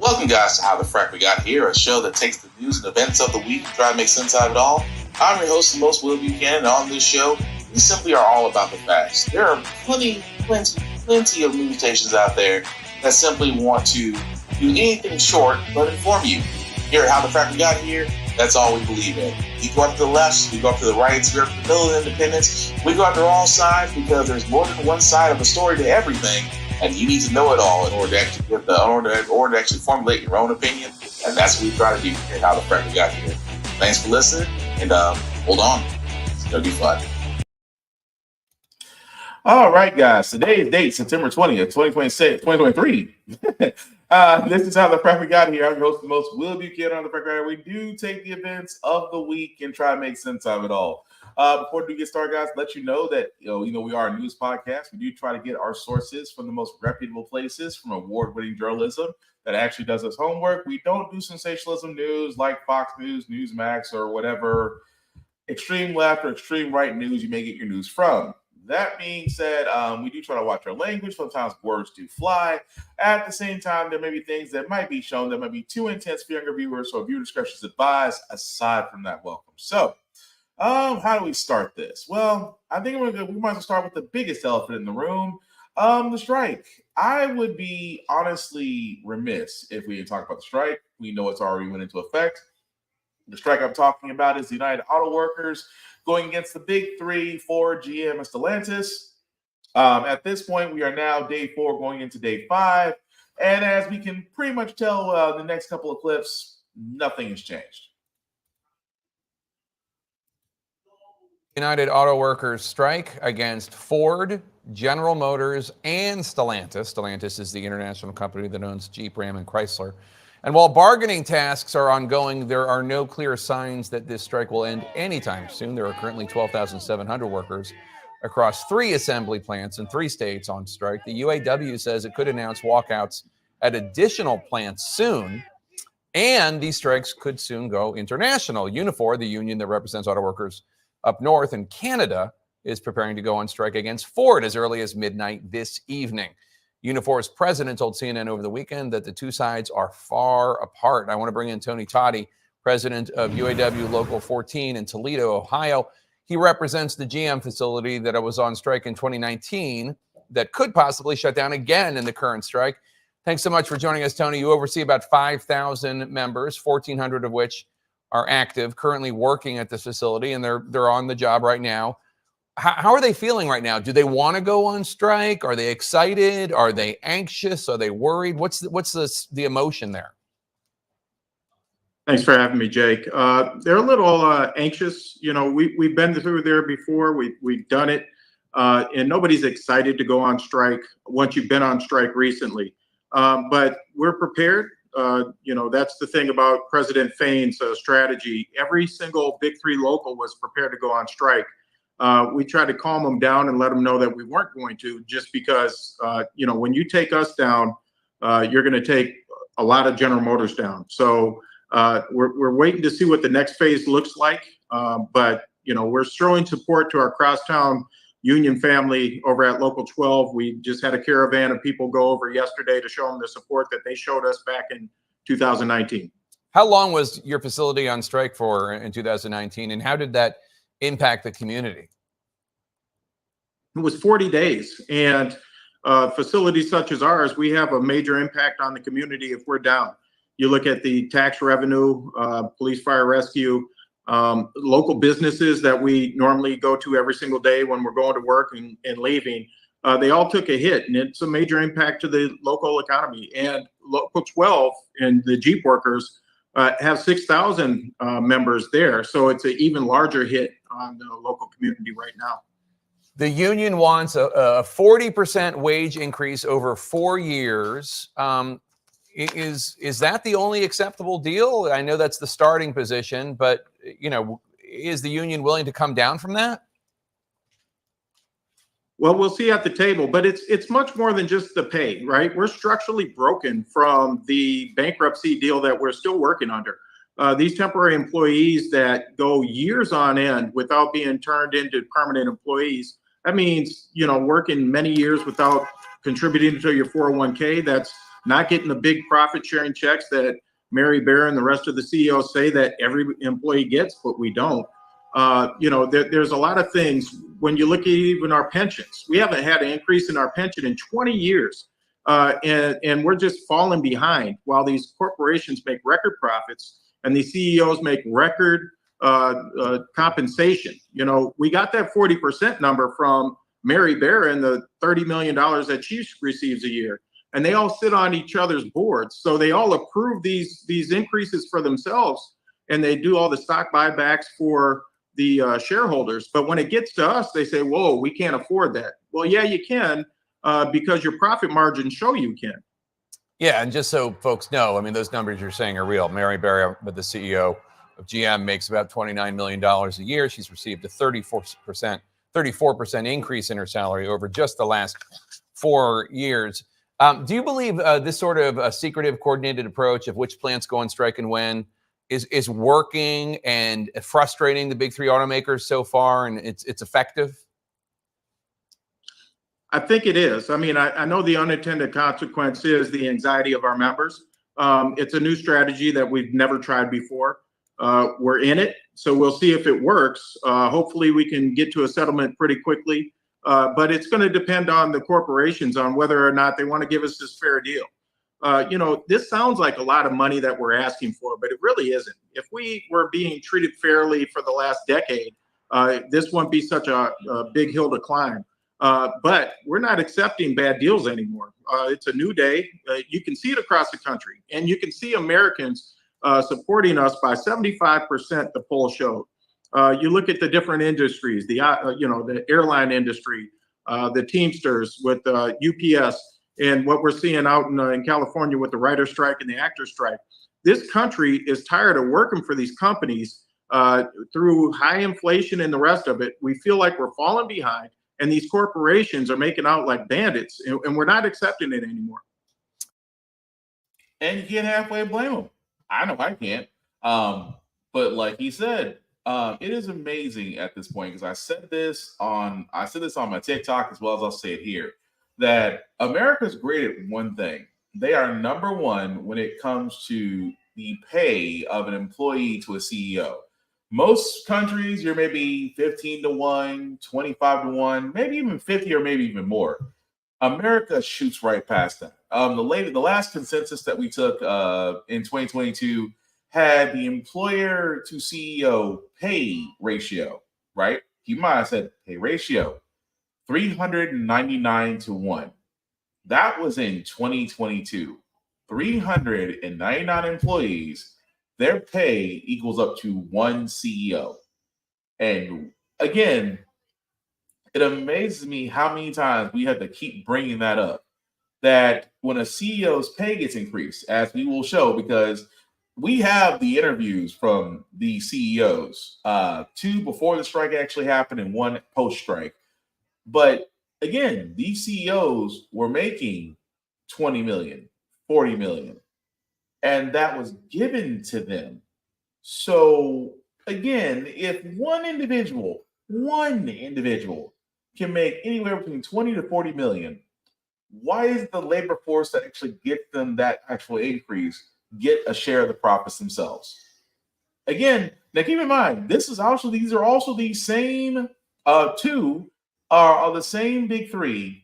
Welcome, guys, to How the Frack We Got Here, a show that takes the news and events of the week and try to make sense out of it all. I'm your host, the most Will Buchanan, and on this show, we simply are all about the facts. There are plenty of news stations out there that simply want to do anything short but inform you. Here at How the Frack We Got Here, that's all we believe in. We go up to the left, we go up to the right, we go up to the middle of independence, we go after all sides because there's more than one side of a story to everything. And you need to know it all in order to actually formulate your own opinion. And that's what we try to do here at How the Frack We Got Here. Thanks for listening, and hold on. It's going to be fun. All right, guys. Today's date, September 20th, 2023. This is How the Frack We Got Here. I'm your host, the most Will Buchanan on the Frack We Got Here. We do take the events of the week and try to make sense of it all. Before we get started, guys, let you know that we are a news podcast. We do try to get our sources from the most reputable places, from award-winning journalism that actually does its homework. We don't do sensationalism news like Fox News, Newsmax, or whatever extreme left or extreme right news you may get your news from. That being said, we do try to watch our language. Sometimes words do fly. At the same time, there may be things that might be shown that might be too intense for younger viewers, so viewer discretion is advised. Aside from that, welcome. So, how do we start this? Well, I think we might as well start with the biggest elephant in the room, the strike. I would be honestly remiss if we didn't talk about the strike. We know it's already went into effect. The strike I'm talking about is the United Auto Workers going against the big three, Ford, GM, and Stellantis. At this point, we are now day 4 going into day 5. And as we can pretty much tell the next couple of clips, nothing has changed. United Auto Workers strike against Ford, General Motors, and Stellantis. Stellantis is the international company that owns Jeep, Ram, and Chrysler. And while bargaining tasks are ongoing, there are no clear signs that this strike will end anytime soon. There are currently 12,700 workers across 3 assembly plants in 3 states on strike. The UAW says it could announce walkouts at additional plants soon, and these strikes could soon go international. Unifor, the union that represents auto workers up north in Canada, is preparing to go on strike against Ford as early as midnight this evening. Unifor's president told CNN over the weekend that the two sides are far apart. I want to bring in Tony Toddy, president of UAW Local 14 in Toledo, Ohio. He represents the GM facility that was on strike in 2019 that could possibly shut down again in the current strike. Thanks so much for joining us, Tony. You oversee about 5,000 members, 1,400 of which are active, currently working at this facility, and they're on the job right now. How are they feeling right now? Do they want to go on strike? Are they excited? Are they anxious? Are they worried? What's the emotion there? Thanks for having me, Jake. They're a little anxious. We've been through there before. We've done it, and nobody's excited to go on strike once you've been on strike recently. But we're prepared. That's the thing about President Fain's strategy. Every single Big 3 local was prepared to go on strike. We tried to calm them down and let them know that we weren't going to, just because, when you take us down, you're going to take a lot of General Motors down. So we're waiting to see what the next phase looks like. But we're showing support to our crosstown union family over at Local 12. We just had a caravan of people go over yesterday to show them the support that they showed us back in 2019. How long was your facility on strike for in 2019, and how did that impact the community? It was 40 days, and facilities such as ours, we have a major impact on the community if we're down. You look at the tax revenue, police, fire, rescue, local businesses that we normally go to every single day when we're going to work and leaving, they all took a hit, and it's a major impact to the local economy. And Local 12 and the Jeep workers have 6,000 members there, so it's an even larger hit on the local community right now. The union wants a 40% wage increase over 4 years. Is that the only acceptable deal? I know that's the starting position, but is the union willing to come down from that? Well, we'll see at the table, but it's much more than just the pay, right? We're structurally broken from the bankruptcy deal that we're still working under. These temporary employees that go years on end without being turned into permanent employees, that means, working many years without contributing to your 401k. That's not getting the big profit sharing checks that Mary Barra and the rest of the CEOs say that every employee gets, but we don't. There's a lot of things. When you look at even our pensions, we haven't had an increase in our pension in 20 years. And we're just falling behind while these corporations make record profits and these CEOs make record compensation. We got that 40% number from Mary Barra and the $30 million that she receives a year. And they all sit on each other's boards. So they all approve these increases for themselves, and they do all the stock buybacks for the shareholders. But when it gets to us, they say, whoa, we can't afford that. Well, yeah, you can, because your profit margins show you can. Yeah, and just so folks know, I mean, those numbers you're saying are real. Mary Barra, the CEO of GM, makes about $29 million a year. She's received a 34% increase in her salary over just the last 4 years. Do you believe this sort of a secretive, coordinated approach of which plants go on strike and when is working and frustrating the big three automakers so far, and it's effective? I think it is. I mean, I know the unintended consequence is the anxiety of our members. It's a new strategy that we've never tried before. We're in it, so we'll see if it works. Hopefully, we can get to a settlement pretty quickly. But it's going to depend on the corporations on whether or not they want to give us this fair deal. This sounds like a lot of money that we're asking for, but it really isn't. If we were being treated fairly for the last decade, this wouldn't be such a big hill to climb. But we're not accepting bad deals anymore. It's a new day. You can see it across the country, and you can see Americans supporting us by 75%, the poll showed. You look at the different industries, the airline industry, the Teamsters with UPS, and what we're seeing out in California with the writer strike and the actor strike. This country is tired of working for these companies through high inflation and the rest of it. We feel like we're falling behind, and these corporations are making out like bandits, and we're not accepting it anymore. And you can't halfway blame them. I know I can't. But like he said, it is amazing at this point, because I said this on my TikTok as well as I'll say it here, that America's great at one thing. They are number one when it comes to the pay of an employee to a CEO. Most countries, you're maybe 15 to 1, 25 to 1, maybe even 50 or maybe even more. America shoots right past that. The last consensus that we took in 2022 had the employer to CEO pay ratio, right? You might have said pay ratio, 399 to 1. That was in 2022. 399 employees, their pay equals up to one CEO. And again, it amazes me how many times we have to keep bringing that up, that when a CEO's pay gets increased, as we will show, because we have the interviews from the CEOs, 2 before the strike actually happened and 1 post-strike. But again, these CEOs were making 20 million, 40 million, and that was given to them. So again, if one individual can make anywhere between 20 to 40 million, why is the labor force that actually gets them that actual increase get a share of the profits themselves? Again, now keep in mind, these are also the same 2 are the same big 3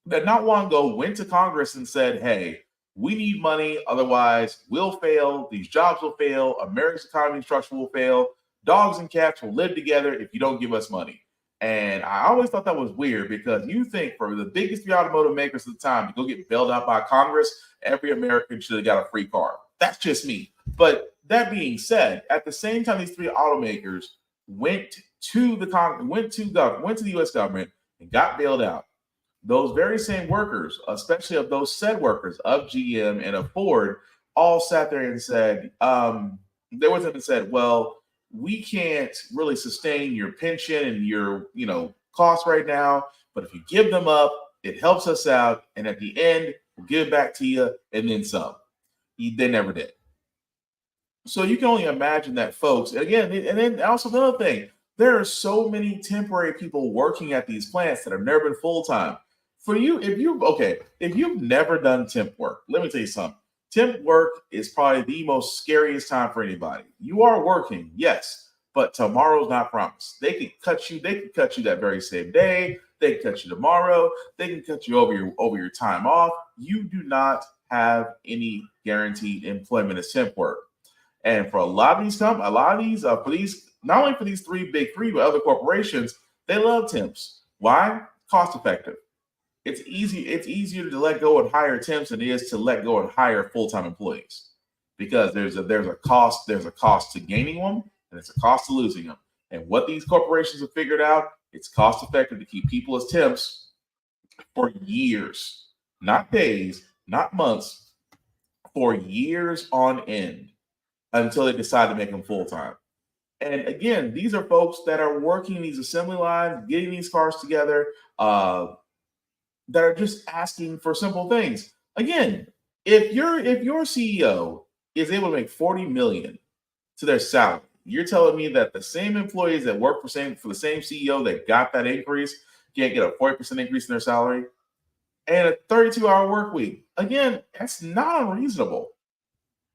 that not long ago went to Congress and said, hey, we need money, otherwise we'll fail, these jobs will fail, America's economy structure will fail, dogs and cats will live together if you don't give us money. And I always thought that was weird, because you think for the biggest 3 automotive makers at the time to go get bailed out by Congress, every American should have got a free car. That's just me. But that being said, at the same time, these 3 automakers went to the U.S. government and got bailed out. Those very same workers, especially of those said workers of GM and of Ford, all sat there and said, well, we can't really sustain your pension and your, costs right now, but if you give them up, it helps us out, and at the end, we'll give it back to you and then some. They never did. So you can only imagine that, folks. Again, and then also another thing, there are so many temporary people working at these plants that have never been full-time. For you, if you've never done temp work, let me tell you something. Temp work is probably the most scariest time for anybody. You are working, yes, but tomorrow's not promised. They can cut you that very same day. They can cut you tomorrow. They can cut you over your time off. You do not have any guaranteed employment as temp work. And for a lot of these for these, not only for these big three, but other corporations, they love temps. Why? Cost effective. It's easier to let go and hire temps than it is to let go and hire full-time employees, because there's a cost to gaining them, and it's a cost to losing them. And what these corporations have figured out, it's cost effective to keep people as temps for years, not days, not months, for years on end, until they decide to make them full-time. And again, these are folks that are working these assembly lines, getting these cars together, that are just asking for simple things. Again, if your CEO is able to make $40 million to their salary, you're telling me that the same employees that work for the same CEO that got that increase can't get a 40% increase in their salary and a 32-hour work week? Again, that's not unreasonable.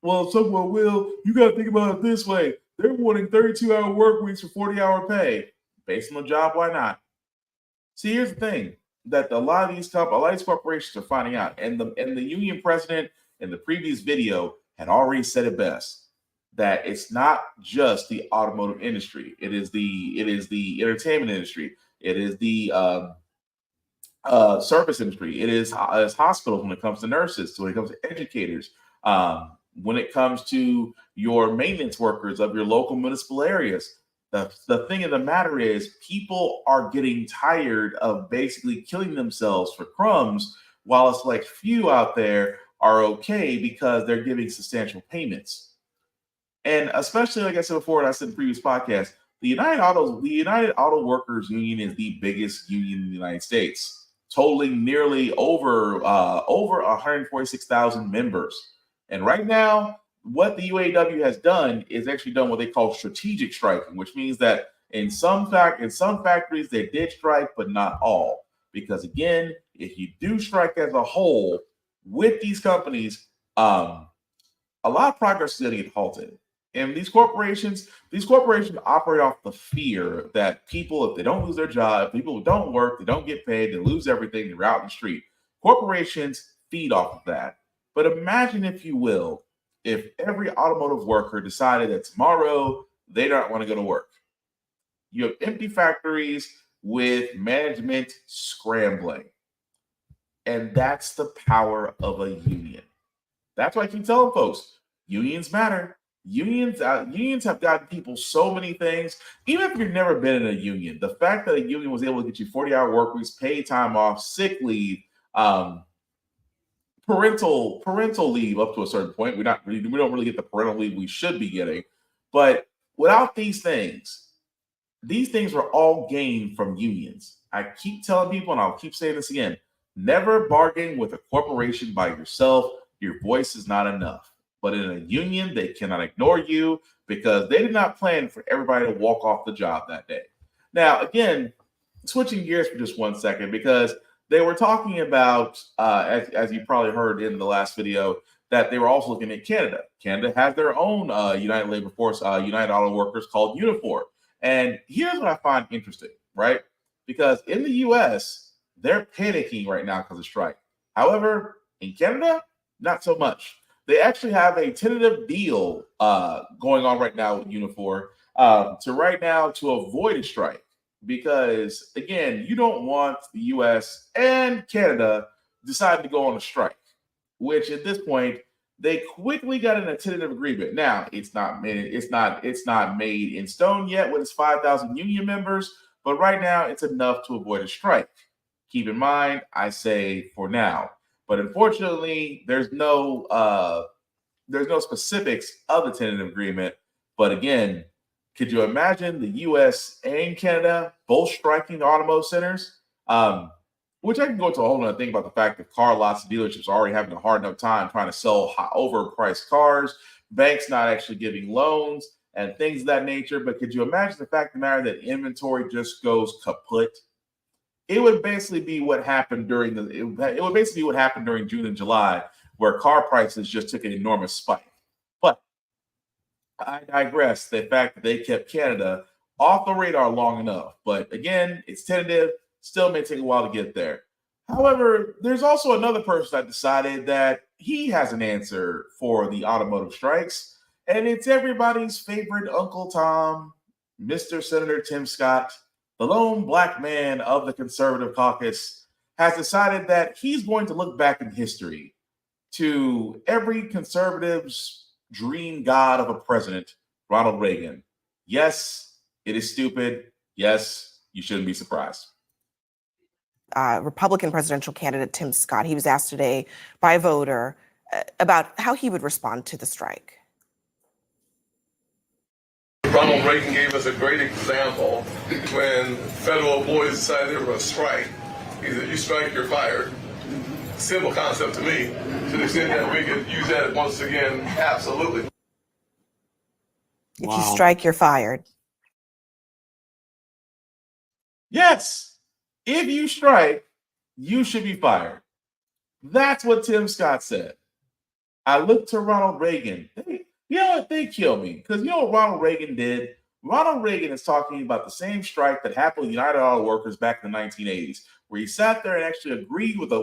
Well, someone will. You got to think about it this way. They're wanting 32-hour work weeks for 40-hour pay. Based on the job, why not? See, here's the thing that a lot of these corporations are finding out, and the union president in the previous video had already said it best, that it's not just the automotive industry. It is the entertainment industry. It is the service industry. It is hospitals when it comes to nurses, when it comes to educators, when it comes to your maintenance workers of your local municipal areas. The thing of the matter is, people are getting tired of basically killing themselves for crumbs, while a select few out there are okay because they're giving substantial payments. And especially, like I said before, and I said in the previous podcast, the United Auto Workers Union is the biggest union in the United States, totaling nearly over 146,000 members. And right now, what the UAW has done is actually done what they call strategic striking, which means that in some factories they did strike, but not all. Because again, if you do strike as a whole with these companies, a lot of progress is going to get halted. And these corporations operate off the fear that people, if they don't lose their job, people who don't work, they don't get paid, they lose everything, they're out in the street. Corporations feed off of that. But imagine, if you will, if every automotive worker decided that tomorrow they don't want to go to work. You have empty factories with management scrambling. And that's the power of a union. That's why I keep telling folks, unions matter. Unions have gotten people so many things. Even if you've never been in a union, the fact that a union was able to get you 40-hour work weeks, paid time off, sick leave, parental leave up to a certain point. We don't really get the parental leave we should be getting. But without these things were all gained from unions. I keep telling people, and I'll keep saying this again, never bargain with a corporation by yourself. Your voice is not enough. But in a union, they cannot ignore you because they did not plan for everybody to walk off the job that day. Now, again, switching gears for just 1 second, because they were talking about, as you probably heard in the last video, that they were also looking at Canada. Canada has their own United Labor Force, United Auto Workers called Unifor. And here's what I find interesting, right? Because in the U.S., they're panicking right now because of strike. However, in Canada, not so much. They actually have a tentative deal going on right now with Unifor to avoid a strike. Because, again, you don't want the U.S. and Canada deciding to go on a strike, which at this point, they quickly got in a tentative agreement. Now, it's not made in stone yet with its 5,000 union members, but right now it's enough to avoid a strike. Keep in mind, I say for now. But unfortunately, there's no specifics of the tentative agreement. But again, could you imagine the U.S. and Canada both striking the automotive centers? Which I can go into a whole other thing about the fact that car lots and dealerships are already having a hard enough time trying to sell overpriced cars, banks not actually giving loans, and things of that nature. But could you imagine the fact of the matter that inventory just goes kaput? it would basically be what happened during June and July, where car prices just took an enormous spike. But I digress. The fact that they kept Canada off the radar long enough. But again, it's tentative. Still may take a while to get there. However, there's also another person that decided that he has an answer for the automotive strikes, and it's everybody's favorite Uncle Tom, Mr. Senator Tim Scott, the lone black man of the conservative caucus, has decided that he's going to look back in history to every conservative's dream god of a president, Ronald Reagan. Yes, it is stupid. Yes, you shouldn't be surprised. Republican presidential candidate Tim Scott, he was asked today by a voter about how he would respond to the strike. Ronald Reagan gave us a great example when federal employees decided they were going to strike. He said, you strike, you're fired. Simple concept to me. To the extent that we could use that once again, absolutely. If you strike, you're fired. Yes. If you strike, you should be fired. That's what Tim Scott said. I looked to Ronald Reagan. You know what? They kill me. Because you know what Ronald Reagan did? Ronald Reagan is talking about the same strike that happened with United Auto Workers back in the 1980s, where he sat there and actually agreed with the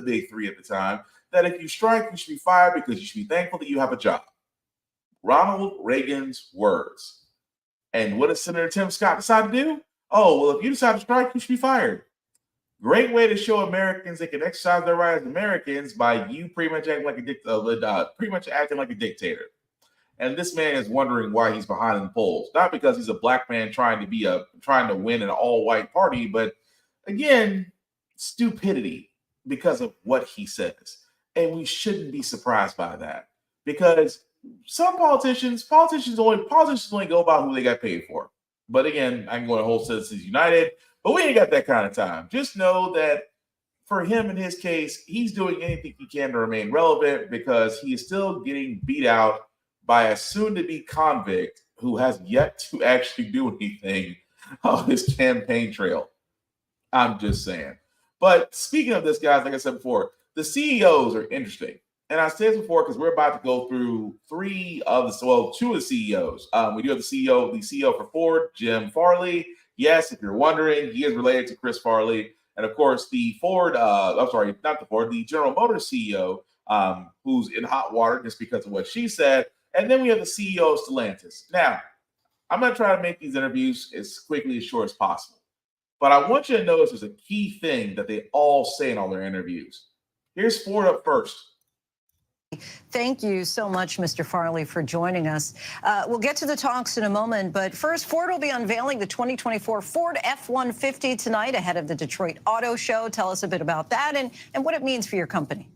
big three at the time that if you strike, you should be fired because you should be thankful that you have a job. Ronald Reagan's words. And what does Senator Tim Scott decide to do? Oh, well, if you decide to strike, you should be fired. Great way to show Americans they can exercise their rights as Americans by you pretty much acting like a dictator. And this man is wondering why he's behind in the polls. Not because he's a black man trying to win an all-white party, but again, stupidity because of what he says. And we shouldn't be surprised by that. Because some politicians only go about who they got paid for. But again, I can go to whole Citizens United, but we ain't got that kind of time. Just know that for him, in his case, he's doing anything he can to remain relevant because he is still getting beat out by a soon-to-be convict who has yet to actually do anything on his campaign trail. I'm just saying. But speaking of this, guys, like I said before, the CEOs are interesting. And I said this before because we're about to go through two of the CEOs. We do have the CEO for Ford, Jim Farley. Yes, if you're wondering, he is related to Chris Farley. And of course, the General Motors CEO, who's in hot water just because of what she said. And then we have the CEO of Stellantis. Now, I'm going to try to make these interviews as quickly as short as possible. But I want you to notice there's a key thing that they all say in all their interviews. Here's Ford up first. Thank you so much, Mr. Farley, for joining us. We'll get to the talks in a moment, but first, Ford will be unveiling the 2024 Ford F-150 tonight ahead of the Detroit Auto Show. Tell us a bit about that and what it means for your company.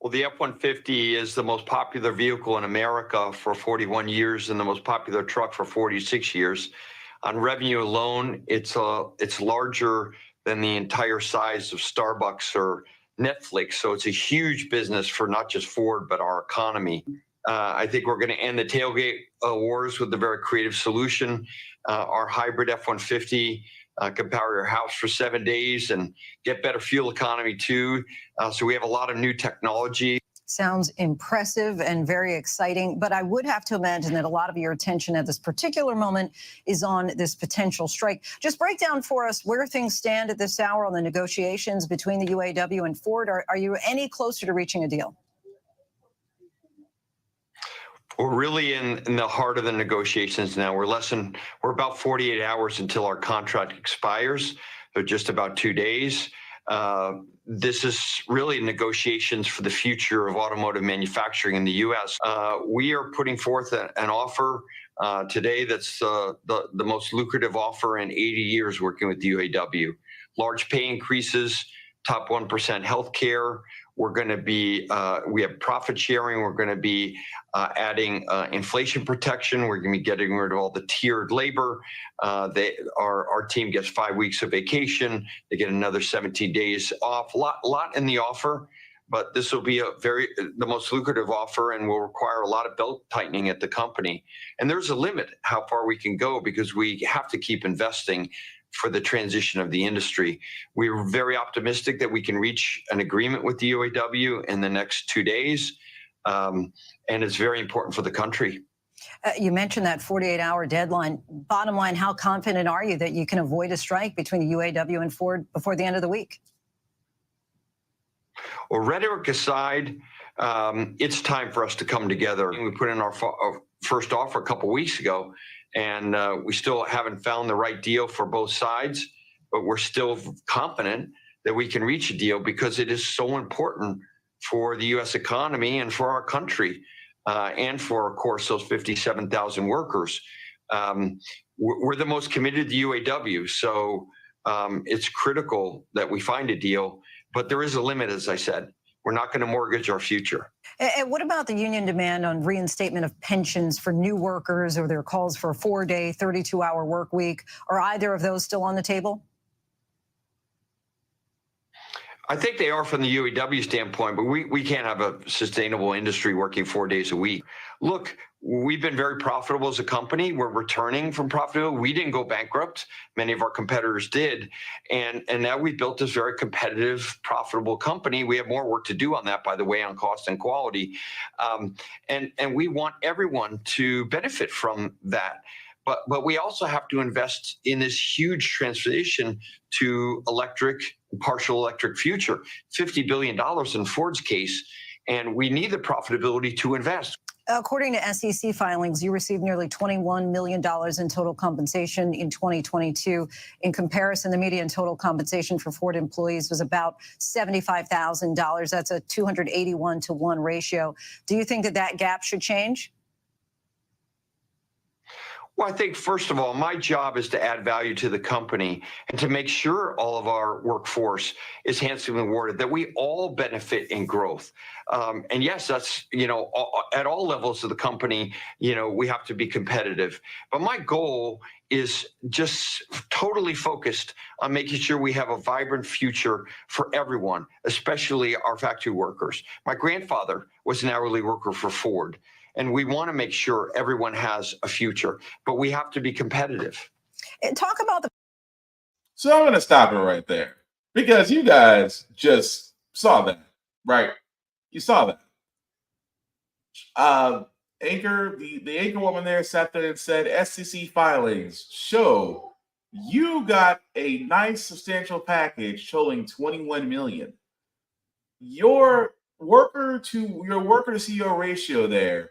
Well, the F-150 is the most popular vehicle in America for 41 years and the most popular truck for 46 years. On revenue alone, it's larger than the entire size of Starbucks or Netflix. So it's a huge business for not just Ford, but our economy. I think we're going to end the tailgate wars with a very creative solution. Our hybrid F-150 can power your house for 7 days and get better fuel economy too. So we have a lot of new technology. Sounds impressive and very exciting, but I would have to imagine that a lot of your attention at this particular moment is on this potential strike. Just break down for us where things stand at this hour on the negotiations between the UAW and Ford. Are you any closer to reaching a deal? We're really in the heart of the negotiations now. We're about 48 hours until our contract expires. So just about 2 days. This is really negotiations for the future of automotive manufacturing in the U.S. We are putting forth an offer today that's the most lucrative offer in 80 years working with the UAW. Large pay increases, top 1% health care. We're going to be, we have profit sharing. We're going to be adding inflation protection. We're going to be getting rid of all the tiered labor. Our team gets 5 weeks of vacation. They get another 17 days off. A lot in the offer, but this will be the most lucrative offer and will require a lot of belt tightening at the company. And there's a limit how far we can go because we have to keep investing for the transition of the industry. We're very optimistic that we can reach an agreement with the UAW in the next 2 days. And it's very important for the country. You mentioned that 48-hour deadline. Bottom line, how confident are you that you can avoid a strike between the UAW and Ford before the end of the week? Well, rhetoric aside, it's time for us to come together. We put in our first offer a couple weeks ago, and we still haven't found the right deal for both sides, but we're still confident that we can reach a deal because it is so important for the U.S. economy and for our country, and for, of course, those 57,000 workers. We're the most committed to the UAW, so it's critical that we find a deal, but there is a limit, as I said. We're not going to mortgage our future. And what about the union demand on reinstatement of pensions for new workers, or their calls for a 4-day, 32-hour work week? Are either of those still on the table? I think they are from the UAW standpoint, but we can't have a sustainable industry working 4 days a week. Look, we've been very profitable as a company. We're returning from profitability. We didn't go bankrupt. Many of our competitors did. And now we've built this very competitive, profitable company. We have more work to do on that, by the way, on cost and quality. And we want everyone to benefit from that. But we also have to invest in this huge transition to partial electric future, $50 billion in Ford's case, and we need the profitability to invest. According to SEC filings, you received nearly $21 million in total compensation in 2022. In comparison, the median total compensation for Ford employees was about $75,000. That's a 281-to-1 ratio. Do you think that gap should change? Well, I think, first of all, my job is to add value to the company and to make sure all of our workforce is handsomely rewarded, that we all benefit in growth. And yes, that's, at all levels of the company, we have to be competitive. But my goal is just totally focused on making sure we have a vibrant future for everyone, especially our factory workers. My grandfather was an hourly worker for Ford. And we want to make sure everyone has a future, but we have to be competitive. Talk about So I'm going to stop it right there because you guys just saw that, right? You saw that. The anchor woman there sat there and said, SEC filings show you got a nice substantial package totaling $21 million. Your worker to CEO ratio there,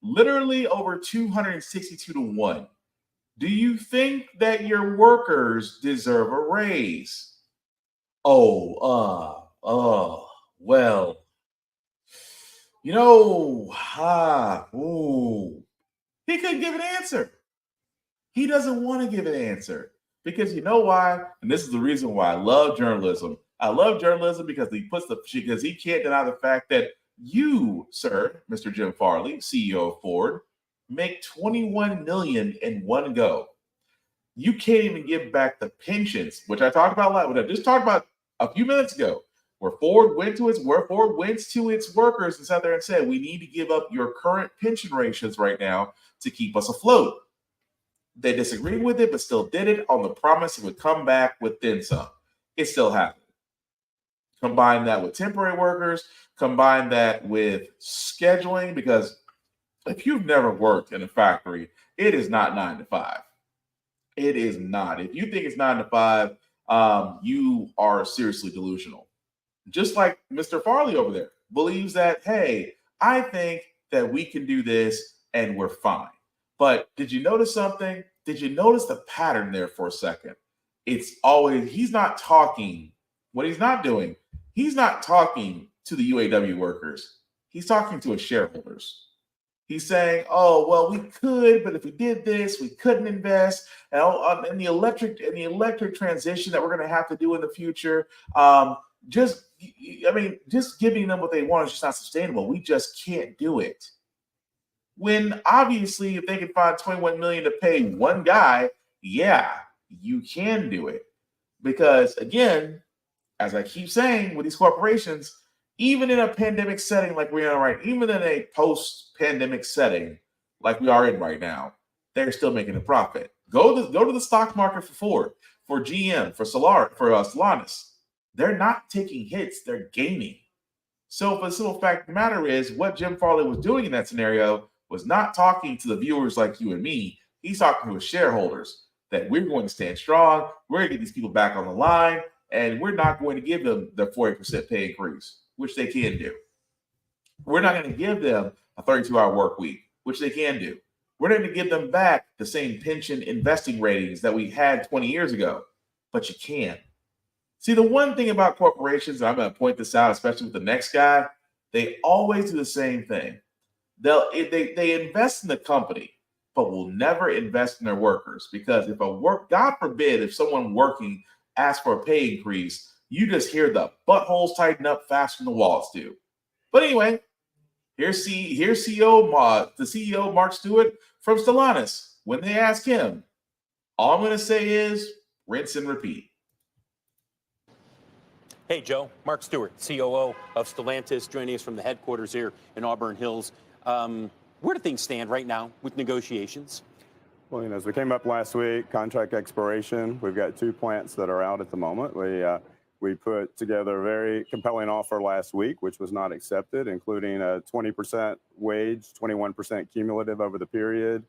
literally over 262-to-1. Do you think that your workers deserve a raise? Well, he couldn't give an answer. He doesn't want to give an answer because you know why? And this is the reason why I love journalism. I love journalism because he can't deny the fact that you, sir, Mr. Jim Farley, CEO of Ford, make $21 million in one go. You can't even give back the pensions, which I talked about a lot. What I just talked about a few minutes ago, where Ford went to its workers and sat there and said, we need to give up your current pension ratios right now to keep us afloat. They disagreed with it, but still did it on the promise it would come back with then some. It still happened. Combine that with temporary workers, combine that with scheduling, because if you've never worked in a factory, it is not 9 to 5. It is not. If you think it's 9 to 5, you are seriously delusional. Just like Mr. Farley over there believes that, hey, I think that we can do this and we're fine. But did you notice something? Did you notice the pattern there for a second? It's always, he's not talking. What he's not doing, he's not talking to the UAW workers. He's talking to his shareholders. He's saying, oh, well, we could, but if we did this, we couldn't invest. And in the electric transition that we're going to have to do in the future, just giving them what they want is just not sustainable. We just can't do it. When obviously, if they can find $21 million to pay one guy, yeah, you can do it. Because again, as I keep saying with these corporations, even in a pandemic setting like we are right, even in a post-pandemic setting like we are in right now, they're still making a profit. Go to the stock market for Ford, for GM, for Stellantis. They're not taking hits; they're gaining. So, the simple fact of the matter is, what Jim Farley was doing in that scenario was not talking to the viewers like you and me. He's talking to his shareholders that we're going to stand strong. We're going to get these people back on the line, and we're not going to give them the 40% pay increase, which they can do. We're not going to give them a 32-hour work week, which they can do. We're not going to give them back the same pension investing ratings that we had 20 years ago, but you can. See, the one thing about corporations, and I'm going to point this out, especially with the next guy, they always do the same thing. They invest in the company, but will never invest in their workers, because God forbid, if someone working asks for a pay increase, you just hear the buttholes tighten up faster than the walls do. But anyway, here's the CEO Mark Stewart from Stellantis. When they ask him, all I'm going to say is rinse and repeat. Hey, Joe. Mark Stewart, COO of Stellantis, joining us from the headquarters here in Auburn Hills. Where do things stand right now with negotiations? Well, as we came up last week, contract expiration, we've got 2 plants that are out at the moment. We put together a very compelling offer last week, which was not accepted, including a 20% wage, 21% cumulative over the period,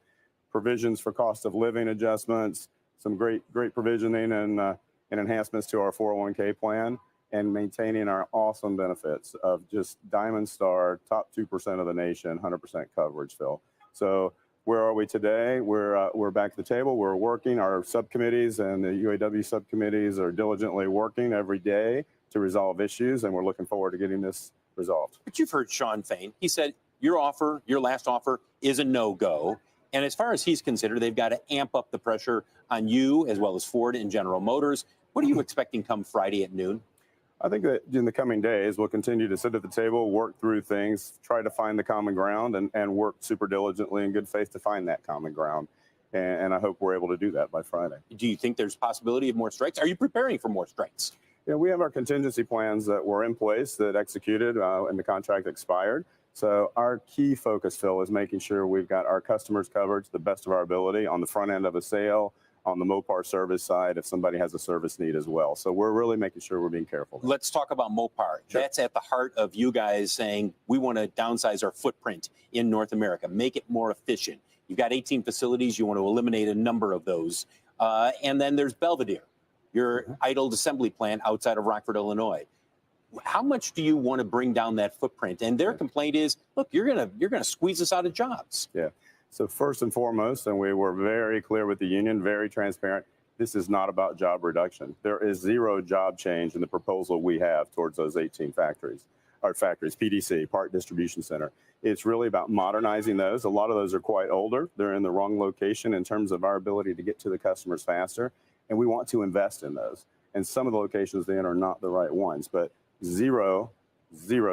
provisions for cost of living adjustments, some great provisioning and enhancements to our 401k plan, and maintaining our awesome benefits of just Diamond Star, top 2% of the nation, 100% coverage, Phil. So where are we today? We're back at the table. We're working. Our subcommittees and the UAW subcommittees are diligently working every day to resolve issues, and we're looking forward to getting this resolved. But you've heard Sean Fain. He said your last offer is a no-go. And as far as he's considered, they've got to amp up the pressure on you as well as Ford and General Motors. What are you expecting come Friday at noon? I think that in the coming days, we'll continue to sit at the table, work through things, try to find the common ground, and work super diligently in good faith to find that common ground. And I hope we're able to do that by Friday. Do you think there's possibility of more strikes? Are you preparing for more strikes? Yeah, we have our contingency plans that were in place that executed and the contract expired. So our key focus, Phil, is making sure we've got our customers covered to the best of our ability on the front end of a sale, on the Mopar service side, if somebody has a service need as well. So we're really making sure we're being careful. Let's talk about Mopar. Sure. That's at the heart of you guys saying we want to downsize our footprint in North America, make it more efficient. You've got 18 facilities. You want to eliminate a number of those. And then there's Belvidere, your idled assembly plant outside of Rockford, Illinois. How much do you want to bring down that footprint? And their complaint is, look, you're gonna squeeze us out of jobs. Yeah. So first and foremost, and we were very clear with the union, very transparent, this is not about job reduction. There is zero job change in the proposal we have towards those 18 factories, PDC, Part Distribution Center. It's really about modernizing those. A lot of those are quite older. They're in the wrong location in terms of our ability to get to the customers faster, and we want to invest in those. And some of the locations then are not the right ones, but zero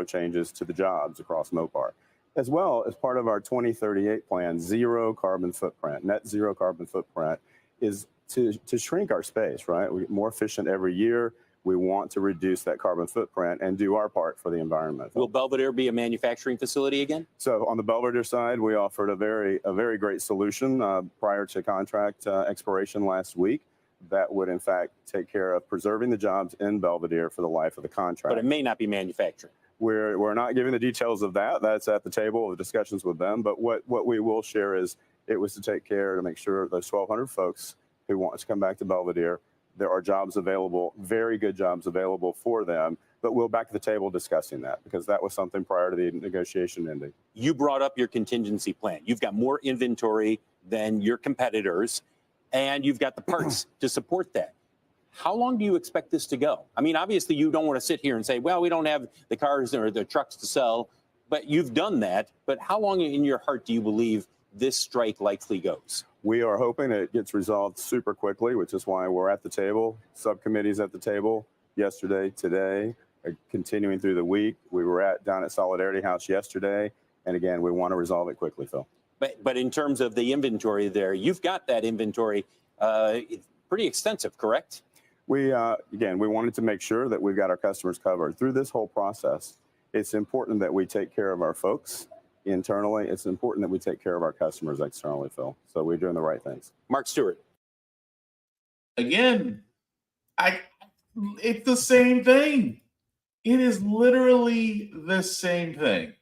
changes to the jobs across Mopar. As well as part of our 2038 plan, zero carbon footprint, net zero carbon footprint, is to shrink our space, right? We get more efficient every year. We want to reduce that carbon footprint and do our part for the environment. Will Belvidere be a manufacturing facility again? So on the Belvidere side, we offered a very great solution prior to contract expiration last week that would in fact take care of preserving the jobs in Belvidere for the life of the contract. But it may not be manufacturing. We're not giving the details of that. That's at the table of discussions with them. But what we will share is it was to take care to make sure those 1,200 folks who want to come back to Belvidere, there are jobs available, very good jobs available for them. But we'll back to the table discussing that because that was something prior to the negotiation ending. You brought up your contingency plan. You've got more inventory than your competitors, and you've got the parts to support that. How long do you expect this to go? I mean, obviously, you don't want to sit here and say, well, we don't have the cars or the trucks to sell, but you've done that. But how long in your heart do you believe this strike likely goes? We are hoping it gets resolved super quickly, which is why we're at the table, subcommittees at the table yesterday, today, continuing through the week. We were down at Solidarity House yesterday. And again, we want to resolve it quickly, Phil. But in terms of the inventory there, you've got that inventory pretty extensive, correct? We wanted to make sure that we've got our customers covered through this whole process. It's important that we take care of our folks internally. It's important that we take care of our customers externally, Phil. So we're doing the right things. Mark Stewart. Again, it's the same thing. It is literally the same thing.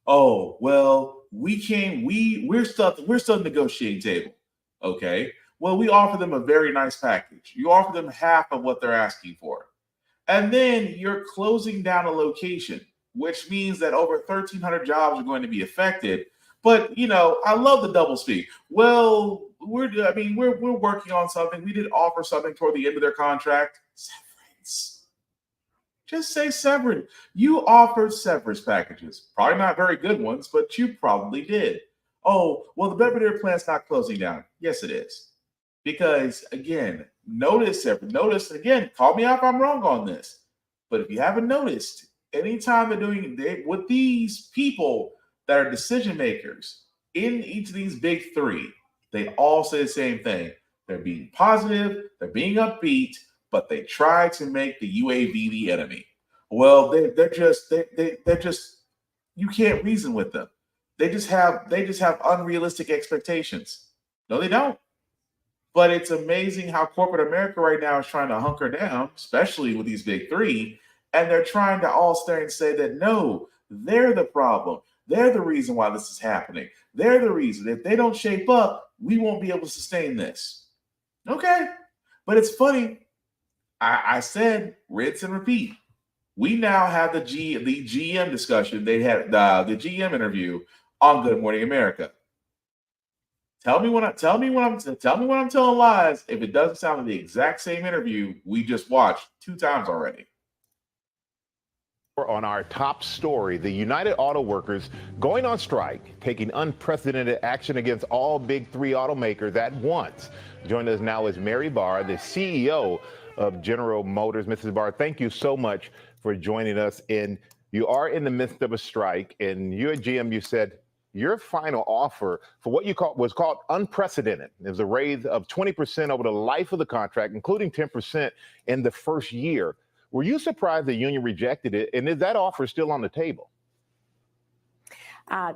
Oh, well, we're still at the negotiating table. Okay. Well, we offer them a very nice package. You offer them half of what they're asking for. And then you're closing down a location, which means that over 1,300 jobs are going to be affected. But, I love the double speak. Well, we're working on something. We did offer something toward the end of their contract. Severance. Just say severance. You offered severance packages. Probably not very good ones, but you probably did. Oh, well, the Belvedere plant's not closing down. Yes, it is. Because, again, notice, again, call me out if I'm wrong on this. But if you haven't noticed, anytime with these people that are decision makers in each of these big three, they all say the same thing. They're being positive, they're being upbeat, but they try to make the UAV the enemy. Well, they're just you can't reason with them. They just have unrealistic expectations. No, they don't. But it's amazing how corporate America right now is trying to hunker down, especially with these big three, and they're trying to all stare and say that no, they're the problem. They're the reason why this is happening. They're the reason. If they don't shape up, we won't be able to sustain this. Okay, but it's funny. I said rinse and repeat. We now have the GM discussion. They had the GM interview on Good Morning America. Tell me when I'm telling lies if it doesn't sound like the exact same interview we just watched 2 times already. On our top story, the United Auto Workers going on strike, taking unprecedented action against all big 3 automakers at once. Joining us now is Mary Barr, the CEO of General Motors. Mrs. Barr, thank you so much for joining us. And you are in the midst of a strike, and you at GM, you said your final offer for what was called unprecedented. It was a raise of 20% over the life of the contract, including 10% in the first year. Were you surprised the union rejected it? And is that offer still on the table?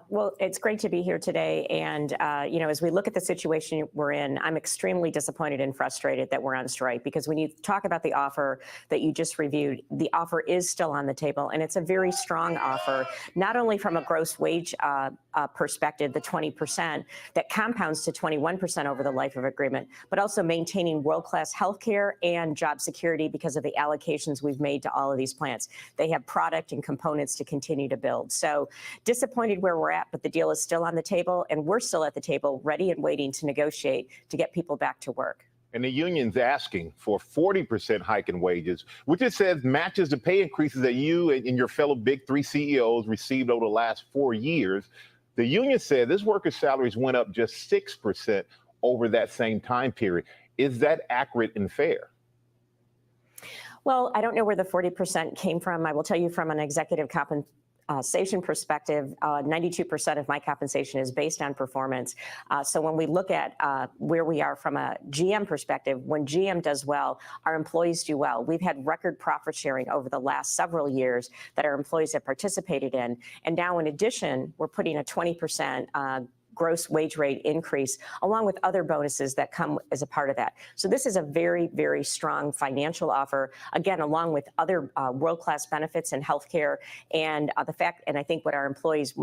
Well, it's great to be here today. And, as we look at the situation we're in, I'm extremely disappointed and frustrated that we're on strike, because when you talk about the offer that you just reviewed, the offer is still on the table. And it's a very strong offer, not only from a gross wage perspective, the 20% that compounds to 21% over the life of agreement, but also maintaining world-class healthcare and job security because of the allocations we've made to all of these plants. They have product and components to continue to build. So disappointed where we're at, but the deal is still on the table, and we're still at the table ready and waiting to negotiate to get people back to work. And the union's asking for 40% hike in wages, which it says matches the pay increases that you and your fellow big 3 CEOs received over the last 4 years. The union said this workers' salaries went up just 6% over that same time period. Is that accurate and fair? Well, I don't know where the 40% came from. I will tell you from an executive compensation perspective, 92% of my compensation is based on performance. So when we look at where we are from a GM perspective, when GM does well, our employees do well. We've had record profit sharing over the last several years that our employees have participated in. And now, in addition, we're putting a 20% gross wage rate increase, along with other bonuses that come as a part of that. So this is a very, very strong financial offer, again, along with other world-class benefits and healthcare. And the fact, and I think what our employees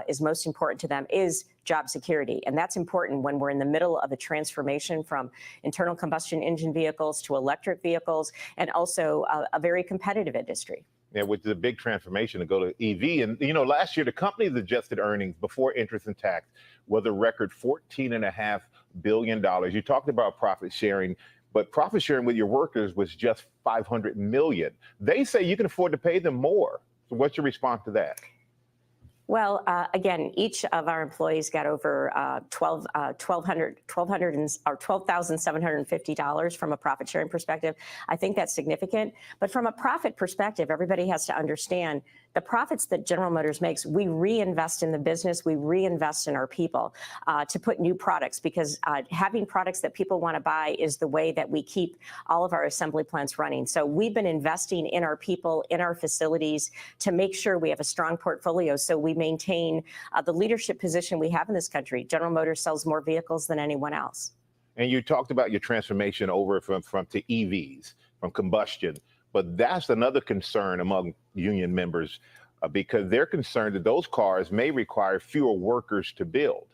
is most important to them is job security. And that's important when we're in the middle of a transformation from internal combustion engine vehicles to electric vehicles, and also a very competitive industry. Yeah, which is a big transformation to go to EV. And, last year, the company's adjusted earnings before interest and tax was a record $14.5 billion. You talked about profit sharing, but profit sharing with your workers was just $500 million. They say you can afford to pay them more. So what's your response to that? Well, again, each of our employees got over $12,750 from a profit sharing perspective. I think that's significant. But from a profit perspective, everybody has to understand the profits that General Motors makes, we reinvest in the business, we reinvest in our people to put new products, because having products that people want to buy is the way that we keep all of our assembly plants running. So we've been investing in our people, in our facilities, to make sure we have a strong portfolio so we maintain the leadership position we have in this country. General Motors sells more vehicles than anyone else. And you talked about your transformation over from to EVs, from combustion, but that's another concern among union members because they're concerned that those cars may require fewer workers to build.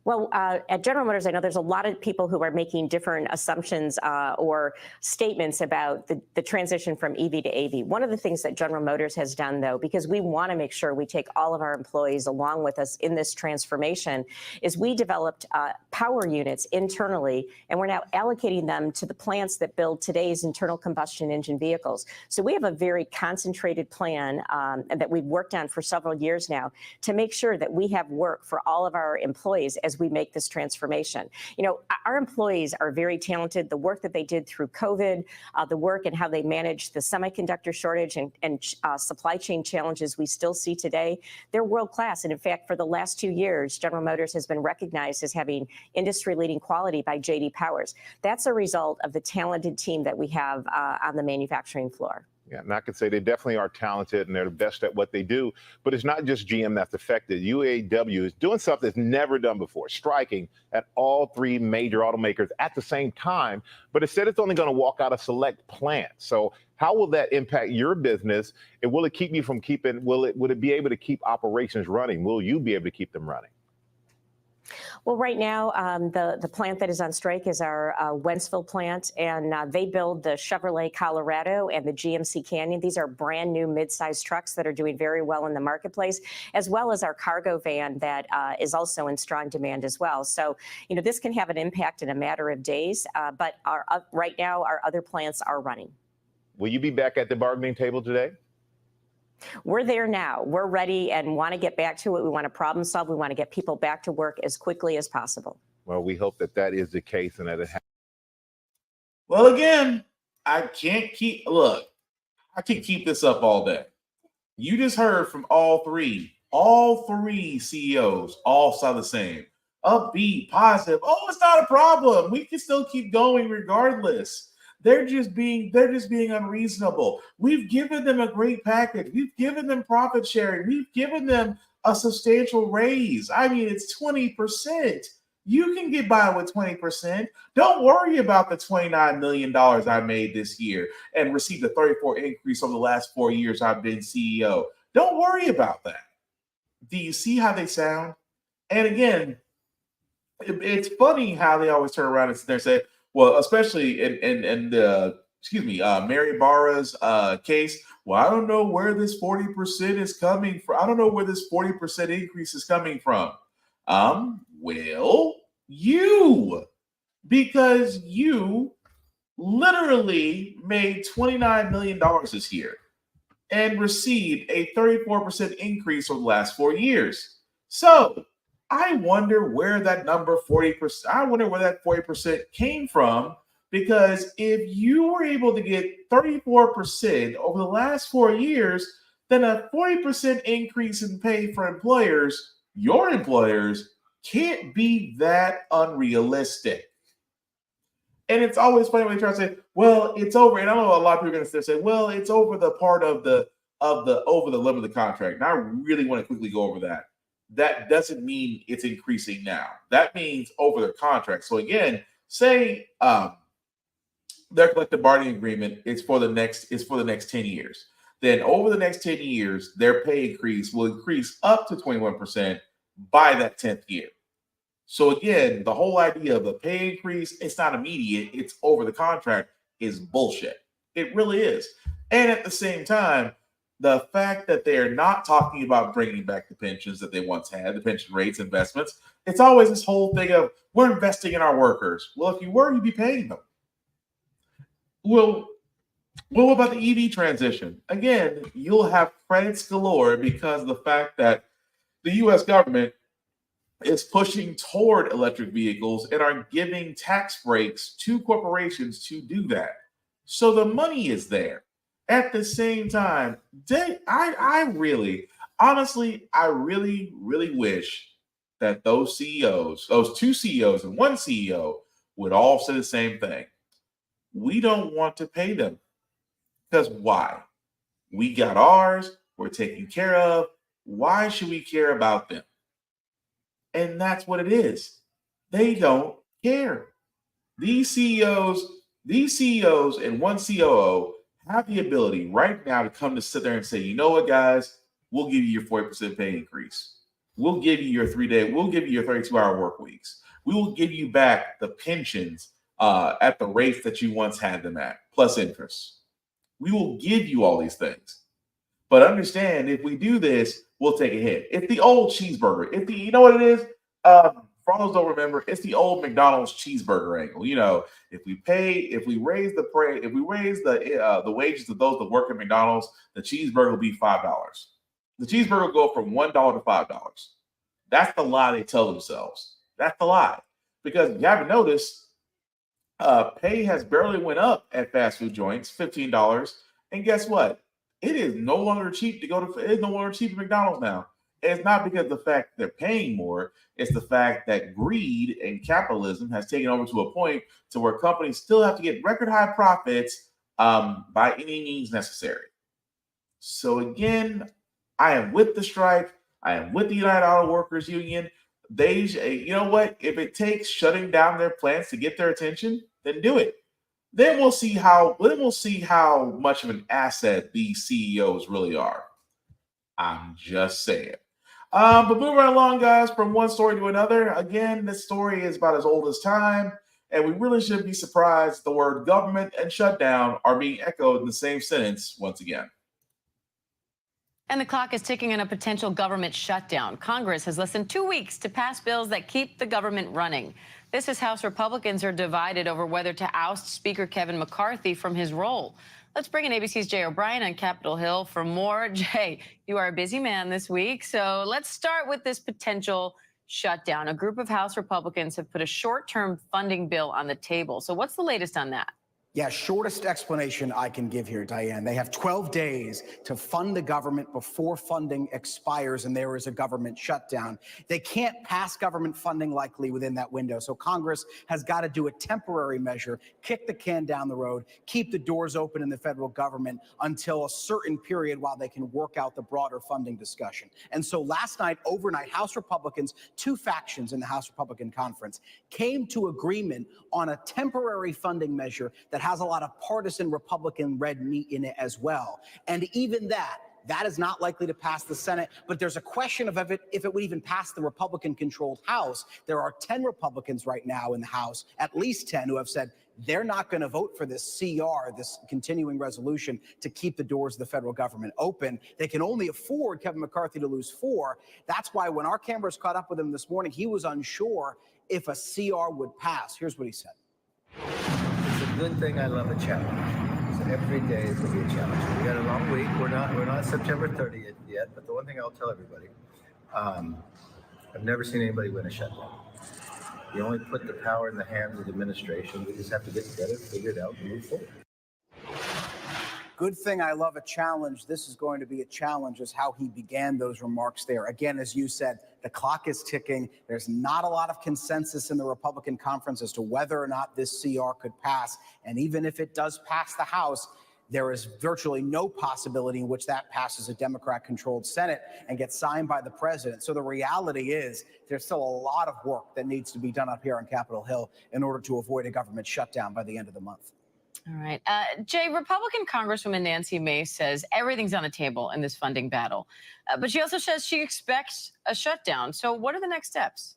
Well, at General Motors, I know there's a lot of people who are making different assumptions or statements about the transition from EV to AV. One of the things that General Motors has done, though, because we want to make sure we take all of our employees along with us in this transformation, is we developed power units internally, and we're now allocating them to the plants that build today's internal combustion engine vehicles. So we have a very concentrated plan that we've worked on for several years now to make sure that we have work for all of our employees as we make this transformation. You know, our employees are very talented. The work that they did through COVID, the work and how they managed the semiconductor shortage and supply chain challenges we still see today, they're world class. And in fact, for the last 2 years, General Motors has been recognized as having industry-leading quality by J.D. Powers. That's a result of the talented team that we have on the manufacturing floor. Yeah, and I can say they definitely are talented and they're the best at what they do. But it's not just GM that's affected. UAW is doing something it's never done before, striking at all 3 major automakers at the same time. But it said it's only going to walk out of select plants. So how will that impact your business? And will it keep you from keeping, will it be able to keep operations running? Will you be able to keep them running? Well, right now, the plant that is on strike is our Wentzville plant, and they build the Chevrolet Colorado and the GMC Canyon. These are brand new mid-sized trucks that are doing very well in the marketplace, as well as our cargo van that is also in strong demand as well. So, you know, this can have an impact in a matter of days, but right now, our other plants are running. Will you be back at the bargaining table today? We're there now. We're ready and want to get back to it. We want to problem solve. We want to get people back to work as quickly as possible. Well, we hope that that is the case and that it happens. Well, again, I can't keep this up all day. You just heard from all three CEOs, all saw the same. Upbeat, positive. Oh, it's not a problem. We can still keep going regardless. They're just being unreasonable. We've given them a great package. We've given them profit sharing. We've given them a substantial raise. I mean, it's 20%. You can get by with 20%. Don't worry about the $29 million I made this year and received a 34% increase over the last 4 years I've been CEO. Don't worry about that. Do you see how they sound? And again, it's funny how they always turn around and sit there and say, well, especially in the, Mary Barra's case. Well, I don't know where this 40% is coming from. I don't know where this 40% increase is coming from. Well, because you literally made $29 million this year and received a 34% increase over the last 4 years. So I wonder where that number 40%, I wonder where that 40% came from, because if you were able to get 34% over the last 4 years, then a 40% increase in pay for employers, your employers, can't be that unrealistic. And it's always funny when they try to say, well, it's over. And I know a lot of people are going to say, well, it's over the part of the over the limit of the contract. And I really want to quickly go over that. That doesn't mean it's increasing now. That means over the contract. So again, say their collective bargaining agreement is for the next 10 years. Then over the next 10 years, their pay increase will increase up to 21% by that 10th year. So again, the whole idea of the pay increase, it's not immediate, it's over the contract, is bullshit. It really is. And at the same time, the fact that they're not talking about bringing back the pensions that they once had, the pension rates, investments, it's always this whole thing of we're investing in our workers. Well, if you were, you'd be paying them. Well, what about the EV transition? Again, you'll have credits galore because of the fact that the U.S. government is pushing toward electric vehicles and are giving tax breaks to corporations to do that. So the money is there. At the same time, I really, honestly, I really, really wish that those CEOs, those two CEOs and one CEO would all say the same thing. We don't want to pay them. Because why? We got ours, we're taken care of. Why should we care about them? And that's what it is. They don't care. These CEOs and one COO have the ability right now to come to sit there and say, you know what, guys, we'll give you your 40% pay increase. We'll give you your 3-day, we'll give you your 32-hour work weeks. We will give you back the pensions at the rates that you once had them at, plus interest. We will give you all these things. But understand, if we do this, we'll take a hit. It's the old cheeseburger. You know what it is? For those who don't remember, it's the old McDonald's cheeseburger angle. You know, if we raise the wages of those that work at McDonald's, the cheeseburger will be $5. The cheeseburger will go from $1 to $5. That's the lie they tell themselves. That's the lie. Because you haven't noticed, pay has barely went up at fast food joints, $15. And guess what? It is no longer cheap it's no longer cheap at McDonald's now. And it's not because of the fact they're paying more. It's the fact that greed and capitalism has taken over to a point to where companies still have to get record high profits by any means necessary. So again, I am with the strike. I am with the United Auto Workers Union. You know what? If it takes shutting down their plants to get their attention, then do it. Then we'll see how much of an asset these CEOs really are. I'm just saying. But moving right along, guys, from one story to another. Again, this story is about as old as time, and we really shouldn't be surprised the word government and shutdown are being echoed in the same sentence once again. And the clock is ticking on a potential government shutdown. Congress has less than 2 weeks to pass bills that keep the government running. This is House Republicans are divided over whether to oust Speaker Kevin McCarthy from his role. Let's bring in ABC's Jay O'Brien on Capitol Hill for more. Jay, you are a busy man this week, so let's start with this potential shutdown. A group of House Republicans have put a short-term funding bill on the table. So what's the latest on that? Yeah, shortest explanation I can give here, Diane. They have 12 days to fund the government before funding expires and there is a government shutdown. They can't pass government funding likely within that window. So Congress has got to do a temporary measure, kick the can down the road, keep the doors open in the federal government until a certain period while they can work out the broader funding discussion. And so last night, overnight, House Republicans, two factions in the House Republican Conference, came to agreement on a temporary funding measure that has a lot of partisan Republican red meat in it as well. And even that is not likely to pass the Senate, but there's a question of if it would even pass the Republican-controlled House. There are 10 Republicans right now in the House, at least 10, who have said they're not going to vote for this CR, this continuing resolution, to keep the doors of the federal government open. They can only afford Kevin McCarthy to lose 4. That's why when our cameras caught up with him this morning, he was unsure if a CR would pass. Here's what he said. It's a good thing I love a challenge. So every day is going to be a challenge. We got a long week. We're not September 30th yet, but the one thing I'll tell everybody, I've never seen anybody win a shutdown. You only put the power in the hands of the administration. We just have to get together, figure it out, and move forward. Good thing I love a challenge. This is going to be a challenge, is how he began those remarks there. Again, as you said, the clock is ticking. There's not a lot of consensus in the Republican conference as to whether or not this CR could pass. And even if it does pass the House, there is virtually no possibility in which that passes a Democrat-controlled Senate and gets signed by the president. So the reality is there's still a lot of work that needs to be done up here on Capitol Hill in order to avoid a government shutdown by the end of the month. All right. Jay, Republican Congresswoman Nancy Mace says everything's on the table in this funding battle. But she also says she expects a shutdown. So what are the next steps?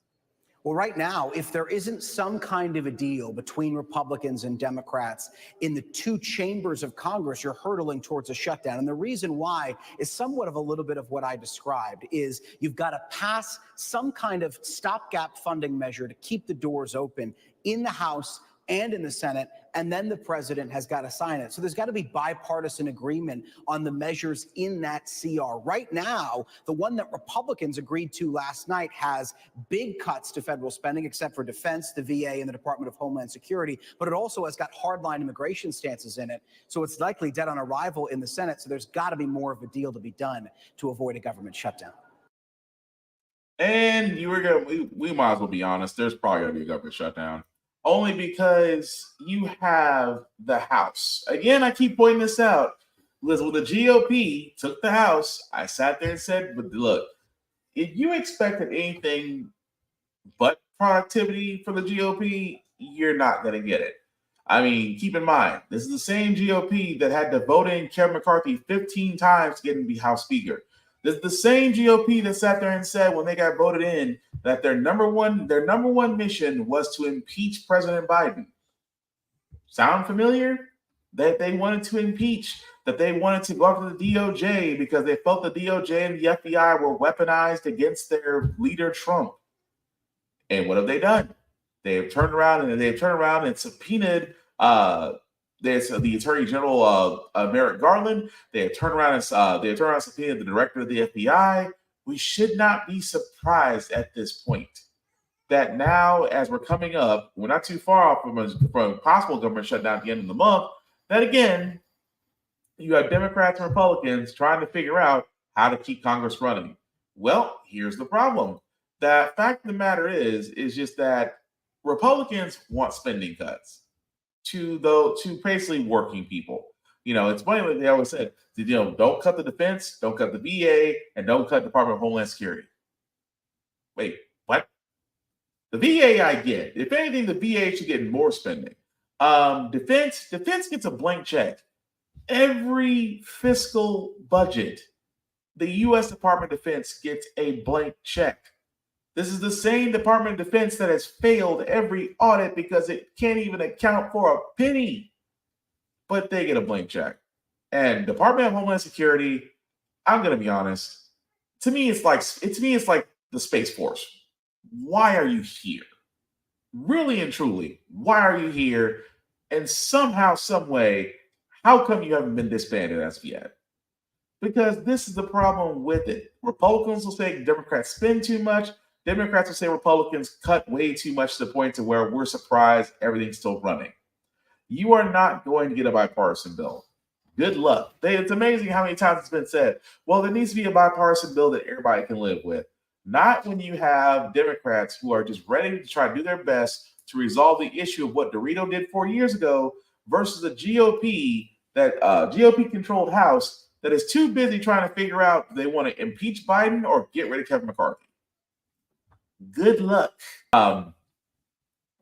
Well, right now, if there isn't some kind of a deal between Republicans and Democrats in the two chambers of Congress, you're hurtling towards a shutdown. And the reason why is somewhat of a little bit of what I described, is you've got to pass some kind of stopgap funding measure to keep the doors open in the House and in the Senate and then the president has got to sign it. So there's got to be bipartisan agreement on the measures in that CR. Right now, the one that Republicans agreed to last night has big cuts to federal spending, except for defense, the VA, and the Department of Homeland Security, but it also has got hardline immigration stances in it. So it's likely dead on arrival in the Senate. So there's got to be more of a deal to be done to avoid a government shutdown. And we might as well be honest, there's probably going to be a government shutdown. Only because you have the House. Again, I keep pointing this out. Listen, when the GOP took the House, I sat there and said, but look, if you expected anything but productivity from the GOP, you're not going to get it. I mean, keep in mind, this is the same GOP that had to vote in Kevin McCarthy 15 times to get him to be House Speaker. This is the same GOP that sat there and said when they got voted in that their number one mission was to impeach President Biden. Sound familiar? That they wanted to impeach, that they wanted to go after the DOJ because they felt the DOJ and the FBI were weaponized against their leader, Trump. And what have they done? They've turned around and subpoenaed the Attorney General Merrick Garland. They have turned around and subpoenaed the director of the FBI. We should not be surprised at this point that now, as we're coming up, we're not too far off from a possible government shutdown at the end of the month. That again, you have Democrats and Republicans trying to figure out how to keep Congress running. Well, here's the problem. The fact of the matter is just that Republicans want spending cuts to basically working people. It's funny what they always said, don't cut the defense, don't cut the VA, and don't cut the Department of Homeland Security. Wait, what? The VA I get. If anything, the VA should get more spending. Defense gets a blank check. Every fiscal budget, the U.S. Department of Defense gets a blank check. This is the same Department of Defense that has failed every audit because it can't even account for a penny, but they get a blank check. And Department of Homeland Security, I'm going to be honest, to me it's like the Space Force. Why are you here? Really and truly, why are you here? And somehow, some way, how come you haven't been disbanded as of yet? Because this is the problem with it. Republicans will say Democrats spend too much. Democrats will say Republicans cut way too much to the point to where we're surprised everything's still running. You are not going to get a bipartisan bill. Good luck. It's amazing how many times it's been said, well, there needs to be a bipartisan bill that everybody can live with. Not when you have Democrats who are just ready to try to do their best to resolve the issue of what Dorito did 4 years ago versus a GOP GOP-controlled House that is too busy trying to figure out if they want to impeach Biden or get rid of Kevin McCarthy. Good luck. I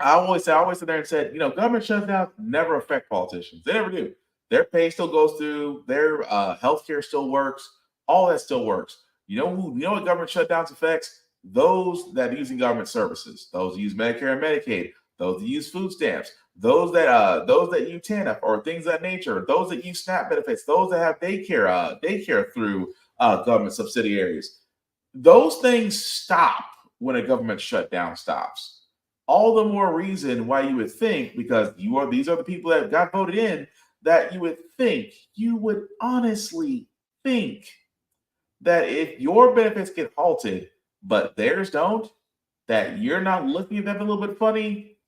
always sit there and said, government shutdowns never affect politicians. They never do. Their pay still goes through. Their healthcare still works. All that still works. You know what government shutdowns affects? Those that are using government services. Those that use Medicare and Medicaid. Those that use food stamps. Those that use TANF or things of that nature. Those that use SNAP benefits. Those that have daycare through government subsidiaries. Those things stop when a government shutdown stops. All the more reason why you would think, because these are the people that got voted in, that you would honestly think that if your benefits get halted, but theirs don't, that you're not looking at them a little bit funny.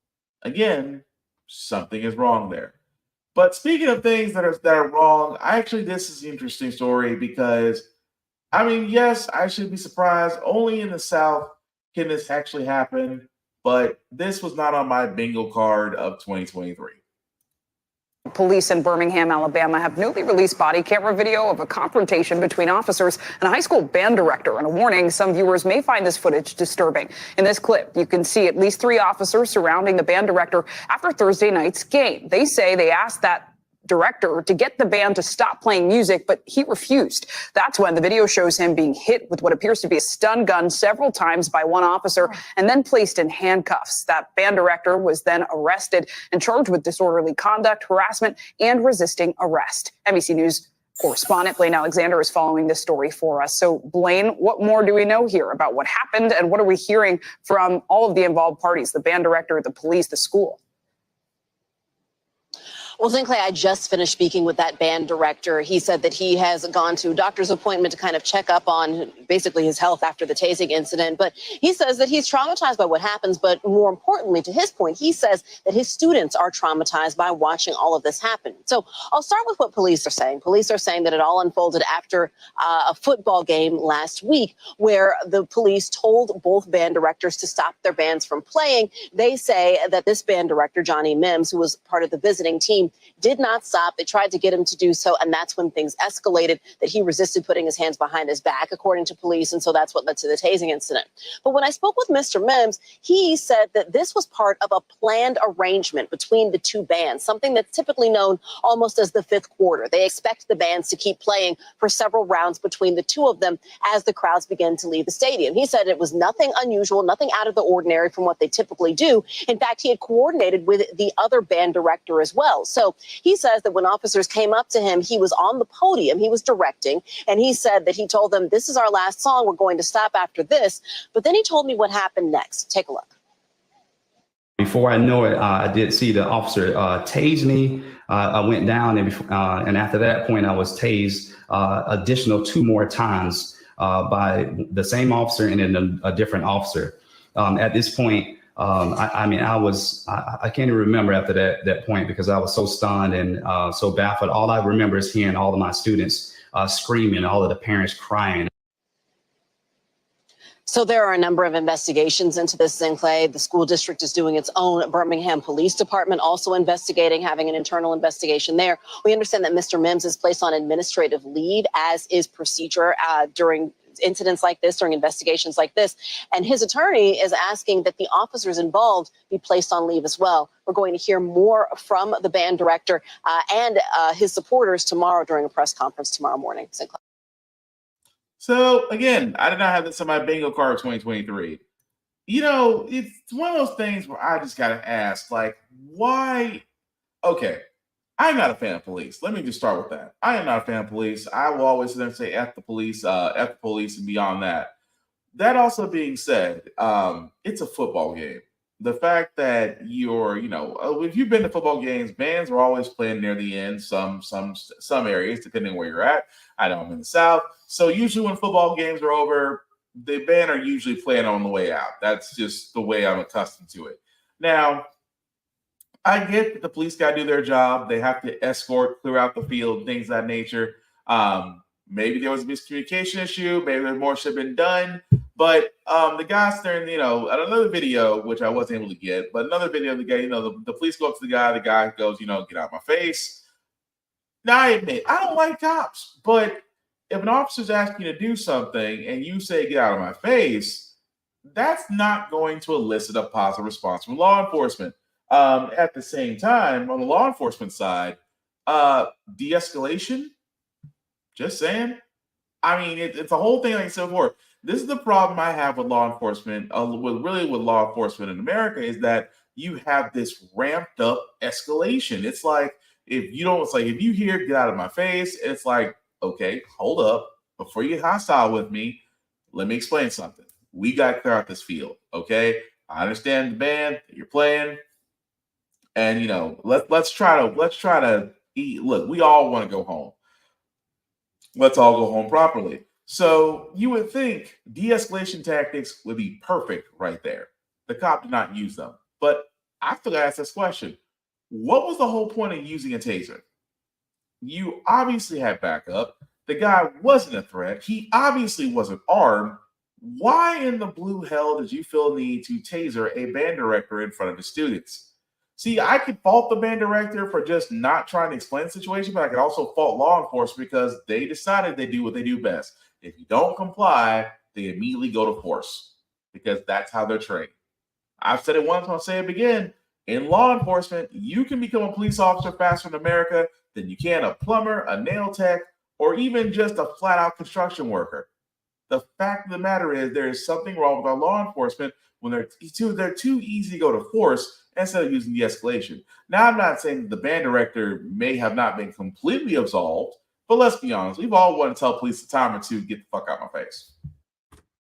Again, something is wrong there. But speaking of things that are wrong, this is an interesting story because, yes, I should be surprised. Only in the South can this actually happen, but this was not on my bingo card of 2023. Police in Birmingham, Alabama have newly released body camera video of a confrontation between officers and a high school band director. And a warning, some viewers may find this footage disturbing. In this clip, you can see at least 3 officers surrounding the band director after Thursday night's game. They say they asked that director to get the band to stop playing music, but he refused. That's when the video shows him being hit with what appears to be a stun gun several times by one officer and then placed in handcuffs. That band director was then arrested and charged with disorderly conduct, harassment, and resisting arrest. NBC News correspondent Blaine Alexander is following this story for us. So, Blaine, what more do we know here about what happened, and what are we hearing from all of the involved parties, the band director, the police, the school? Well, Zinkley, I just finished speaking with that band director. He said that he has gone to a doctor's appointment to kind of check up on basically his health after the tasing incident. But he says that he's traumatized by what happens. But more importantly, to his point, he says that his students are traumatized by watching all of this happen. So I'll start with what police are saying. Police are saying that it all unfolded after a football game last week where the police told both band directors to stop their bands from playing. They say that this band director, Johnny Mims, who was part of the visiting team, did not stop. They tried to get him to do so, and that's when things escalated, that he resisted putting his hands behind his back, according to police, and so that's what led to the tasing incident. But when I spoke with Mr. Mims, he said that this was part of a planned arrangement between the two bands, something that's typically known almost as the fifth quarter. They expect the bands to keep playing for several rounds between the two of them as the crowds begin to leave the stadium. He said it was nothing unusual, nothing out of the ordinary from what they typically do. In fact, he had coordinated with the other band director as well. So he says that when officers came up to him, he was on the podium, he was directing, and he said that he told them, "This is our last song, we're going to stop after this." But then he told me what happened next. Take a look. Before I know it, I did see the officer tase me. I went down, and after that point, I was tased additional 2 more times by the same officer and then a different officer. At this point, I can't even remember after that point because I was so stunned and so baffled. All I remember is hearing all of my students screaming, all of the parents crying. So there are a number of investigations into this, Zinkley. The school district is doing its own. Birmingham Police Department also investigating, having an internal investigation there. We understand that Mr. Mims is placed on administrative leave, as is procedure during incidents like this, during investigations like this. And his attorney is asking that the officers involved be placed on leave as well. We're going to hear more from the band director and his supporters tomorrow during a press conference tomorrow morning. Zinkley. So again, I did not have this on my bingo card 2023. You know, it's one of those things where I just gotta ask, like, why? Okay, I'm not a fan of police. Let me just start with that. I am not a fan of police. I will always sit there and say F the police, and beyond that. That also being said, it's a football game. The fact that if you've been to football games, bands are always playing near the end. Some areas, depending where you're at. I know I'm in the South, so usually when football games are over, the band are usually playing on the way out. That's just the way I'm accustomed to it. Now, I get that the police got to do their job. They have to escort, clear out the field, things of that nature. Maybe there was a miscommunication issue. Maybe more should have been done. But the guy's there, another video, which I wasn't able to get, but another video of the guy, the police go up to the guy goes, get out of my face. Now, I admit, I don't like cops, but if an officer's asking you to do something and you say, get out of my face, that's not going to elicit a positive response from law enforcement. At the same time, on the law enforcement side, de-escalation, just saying. I mean, it's a whole thing like I said before. This is the problem I have with law enforcement, with law enforcement in America, is that you have this ramped up escalation. It's like, if you hear get out of my face, it's like, okay, hold up. Before you get hostile with me, let me explain something. We got to clear out this field, okay? I understand the band that you're playing. And let's try to eat. Look, we all want to go home. Let's all go home properly. So you would think de-escalation tactics would be perfect right there. The cop did not use them. But I still ask this question. What was the whole point of using a taser? You obviously had backup. The guy wasn't a threat. He obviously wasn't armed. Why in the blue hell did you feel the need to taser a band director in front of the students? See, I could fault the band director for just not trying to explain the situation, but I could also fault law enforcement because they decided they do what they do best. If you don't comply, they immediately go to force because that's how they're trained. I've said it once, I'll say it again. In law enforcement, you can become a police officer faster in America than you can a plumber, a nail tech, or even just a flat-out construction worker. The fact of the matter is there is something wrong with our law enforcement when they're too easy to go to force instead of using de-escalation. Now, I'm not saying the band director may have not been completely absolved, but let's be honest. We've all wanted to tell police a time or two, get the fuck out of my face.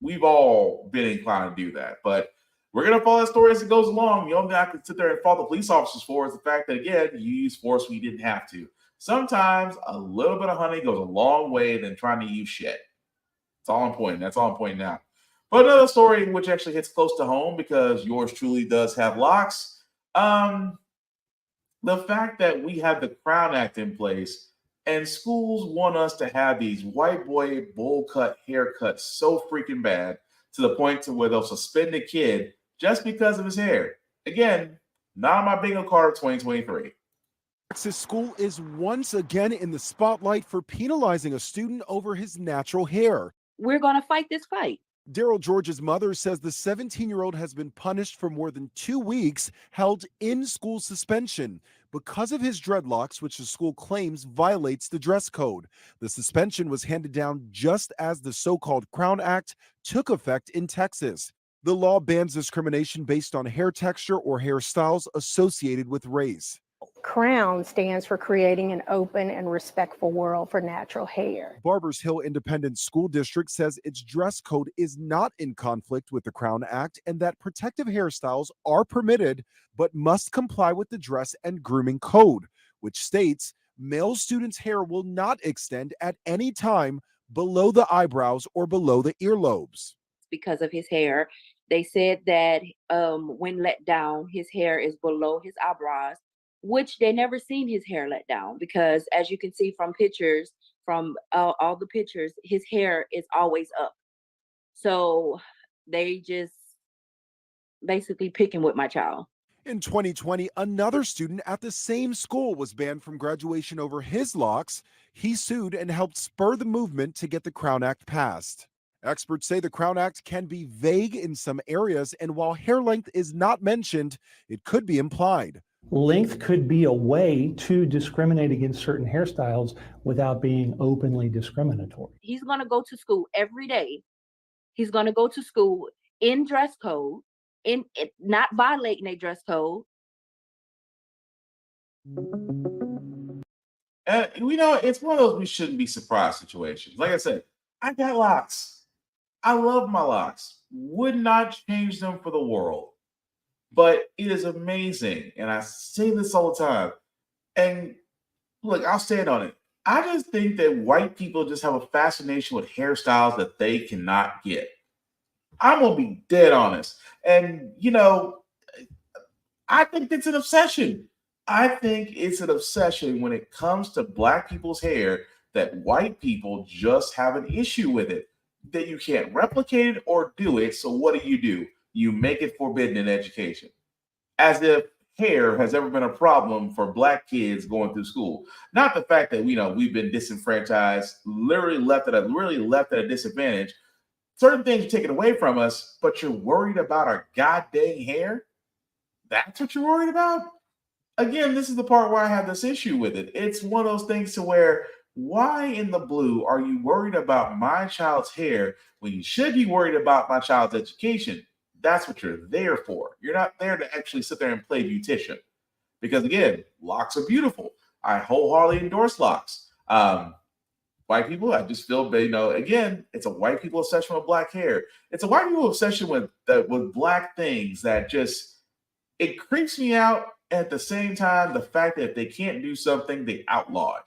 We've all been inclined to do that. But We're going to follow that story as it goes along. The only thing I can sit there and fault the police officers for is the fact that, again, you use force when you didn't have to. Sometimes a little bit of honey goes a long way than trying to use shit. That's all I'm pointing. That's all I'm pointing out. But another story which actually hits close to home because yours truly does have locks. The fact that we have the Crown Act in place and schools want us to have these white boy bowl cut haircuts so freaking bad to the point to where they'll suspend a kid just because of his hair. Again, not on my bingo card of 2023. Texas school is once again in the spotlight for penalizing a student over his natural hair. We're going to fight this fight. Daryl George's mother says the 17-year-old has been punished for more than 2 weeks, held in school suspension because of his dreadlocks, which the school claims violates the dress code. The suspension was handed down just as the so-called Crown Act took effect in Texas. The law bans discrimination based on hair texture or hairstyles associated with race. CROWN stands for Creating an Open and Respectful World for Natural Hair. Barbers Hill Independent School District says its dress code is not in conflict with the Crown Act and that protective hairstyles are permitted but must comply with the dress and grooming code, which states male students' hair will not extend at any time below the eyebrows or below the earlobes. Because of his hair, they said that when let down, his hair is below his eyebrows, which they never seen his hair let down because, as you can see from pictures, from all the pictures, his hair is always up. So they just basically picking with my child. In 2020, another student at the same school was banned from graduation over his locks. He sued and helped spur the movement to get the Crown Act passed. Experts say the Crown Act can be vague in some areas, and while hair length is not mentioned, it could be implied. Length could be a way to discriminate against certain hairstyles without being openly discriminatory. He's going to go to school every day. He's going to go to school in dress code, not violating a dress code. It's one of those we shouldn't be surprised situations. Like I said, I got locks. I love my locks. Would not change them for the world. But it is amazing, and I say this all the time, and look, I'll stand on it. I just think that white people just have a fascination with hairstyles that they cannot get. I'm going to be dead honest. And, I think it's an obsession. I think it's an obsession when it comes to black people's hair that white people just have an issue with it, that you can't replicate it or do it. So what do? You make it forbidden in education, as if hair has ever been a problem for black kids going through school. Not the fact that we've been disenfranchised, literally left at a disadvantage. Certain things are taken away from us, but you're worried about our goddamn hair. That's what you're worried about. Again, this is the part where I have this issue with it. It's one of those things to where, why in the blue are you worried about my child's hair when you should be worried about my child's education? That's what you're there for. You're not there to actually sit there and play beautician. Because again, locks are beautiful. I wholeheartedly endorse locks. White people, I just feel, again, it's a white people obsession with black hair. It's a white people obsession with black things that just, it creeps me out. At the same time, the fact that if they can't do something, they outlaw it.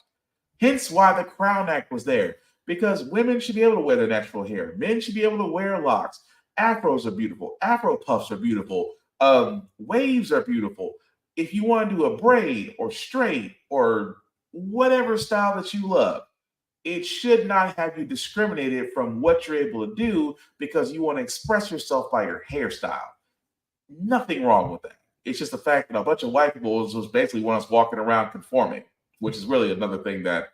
Hence why the Crown Act was there. Because women should be able to wear their natural hair. Men should be able to wear locks. Afros are beautiful. Afro puffs are beautiful. Waves are beautiful. If you want to do a braid or straight or whatever style that you love, it should not have you discriminated from what you're able to do because you want to express yourself by your hairstyle. Nothing wrong with that. It's just the fact that a bunch of white people was basically want us walking around conforming, which is really another thing that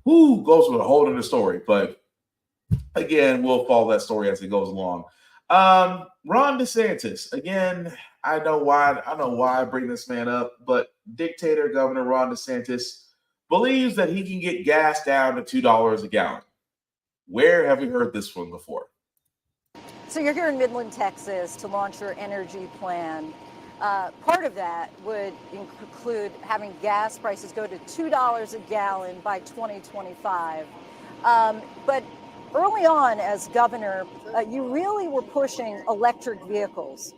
goes with a whole other story. But again, we'll follow that story as it goes along. Ron DeSantis, again, I know why I bring this man up, but dictator Governor Ron DeSantis believes that he can get gas down to $2 a gallon. Where have we heard this one before? So you're here in Midland, Texas to launch your energy plan. Part of that would include having gas prices go to $2 a gallon by 2025. But early on as governor, you really were pushing electric vehicles.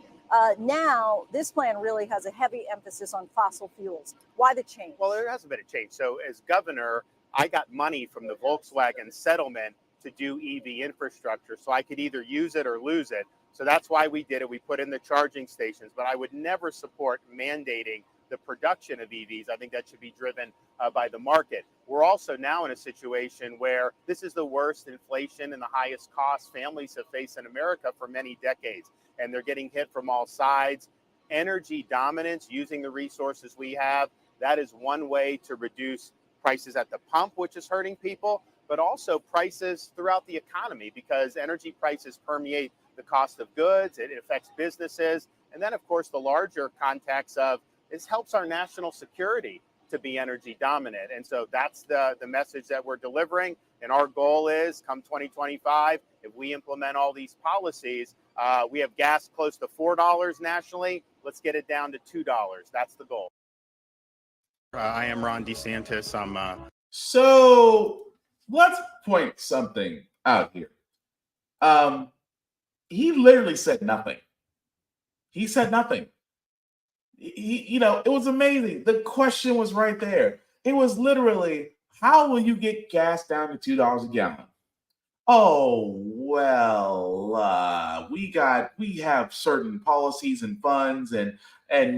Now, this plan really has a heavy emphasis on fossil fuels. Why the change? Well, there hasn't been a change. So as governor, I got money from the Volkswagen settlement to do EV infrastructure. So I could either use it or lose it. So that's why we did it. We put in the charging stations, but I would never support mandating the production of EVs. I think that should be driven by the market. We're also now in a situation where this is the worst inflation and the highest cost families have faced in America for many decades. And they're getting hit from all sides. Energy dominance, using the resources we have, that is one way to reduce prices at the pump, which is hurting people, but also prices throughout the economy, because energy prices permeate the cost of goods. It affects businesses. And then, of course, the larger context of this helps our national security to be energy dominant. And so that's the message that we're delivering. And our goal is, come 2025, if we implement all these policies, we have gas close to $4 nationally. Let's get it down to $2. That's the goal. I am Ron DeSantis. So let's point something out here. He literally said nothing. He said nothing. It was amazing. The question was right there. It was literally, how will you get gas down to $2 a gallon? Oh, well, we have certain policies and funds, and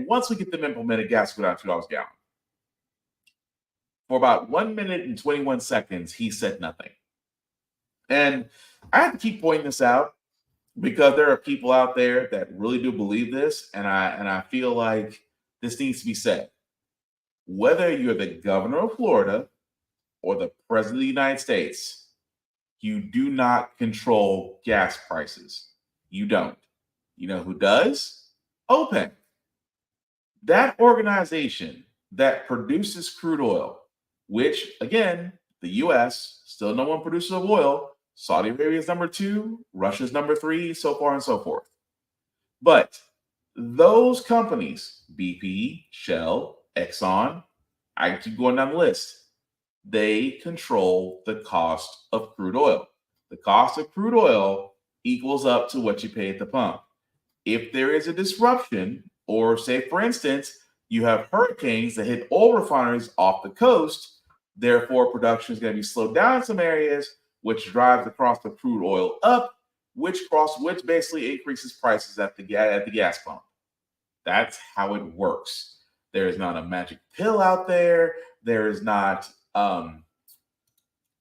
once we get them implemented, gas will go down to $2 a gallon. For about 1 minute and 21 seconds, he said nothing. And I have to keep pointing this out because there are people out there that really do believe this, and I feel like this needs to be said. Whether you're the governor of Florida or the president of the United States, you do not control gas prices. You don't. You know who does? OPEC. That organization that produces crude oil, which, again, the U.S., still number one producer of oil. Saudi Arabia is number 2, Russia's number 3, so far and so forth. But those companies, BP, Shell, Exxon, I keep going down the list, they control the cost of crude oil. The cost of crude oil equals up to what you pay at the pump. If there is a disruption, or say, for instance, you have hurricanes that hit oil refineries off the coast, therefore production is going to be slowed down in some areas, which drives the cost of crude oil up, which basically increases prices at the gas pump. That's how it works. There is not a magic pill out there. There's not a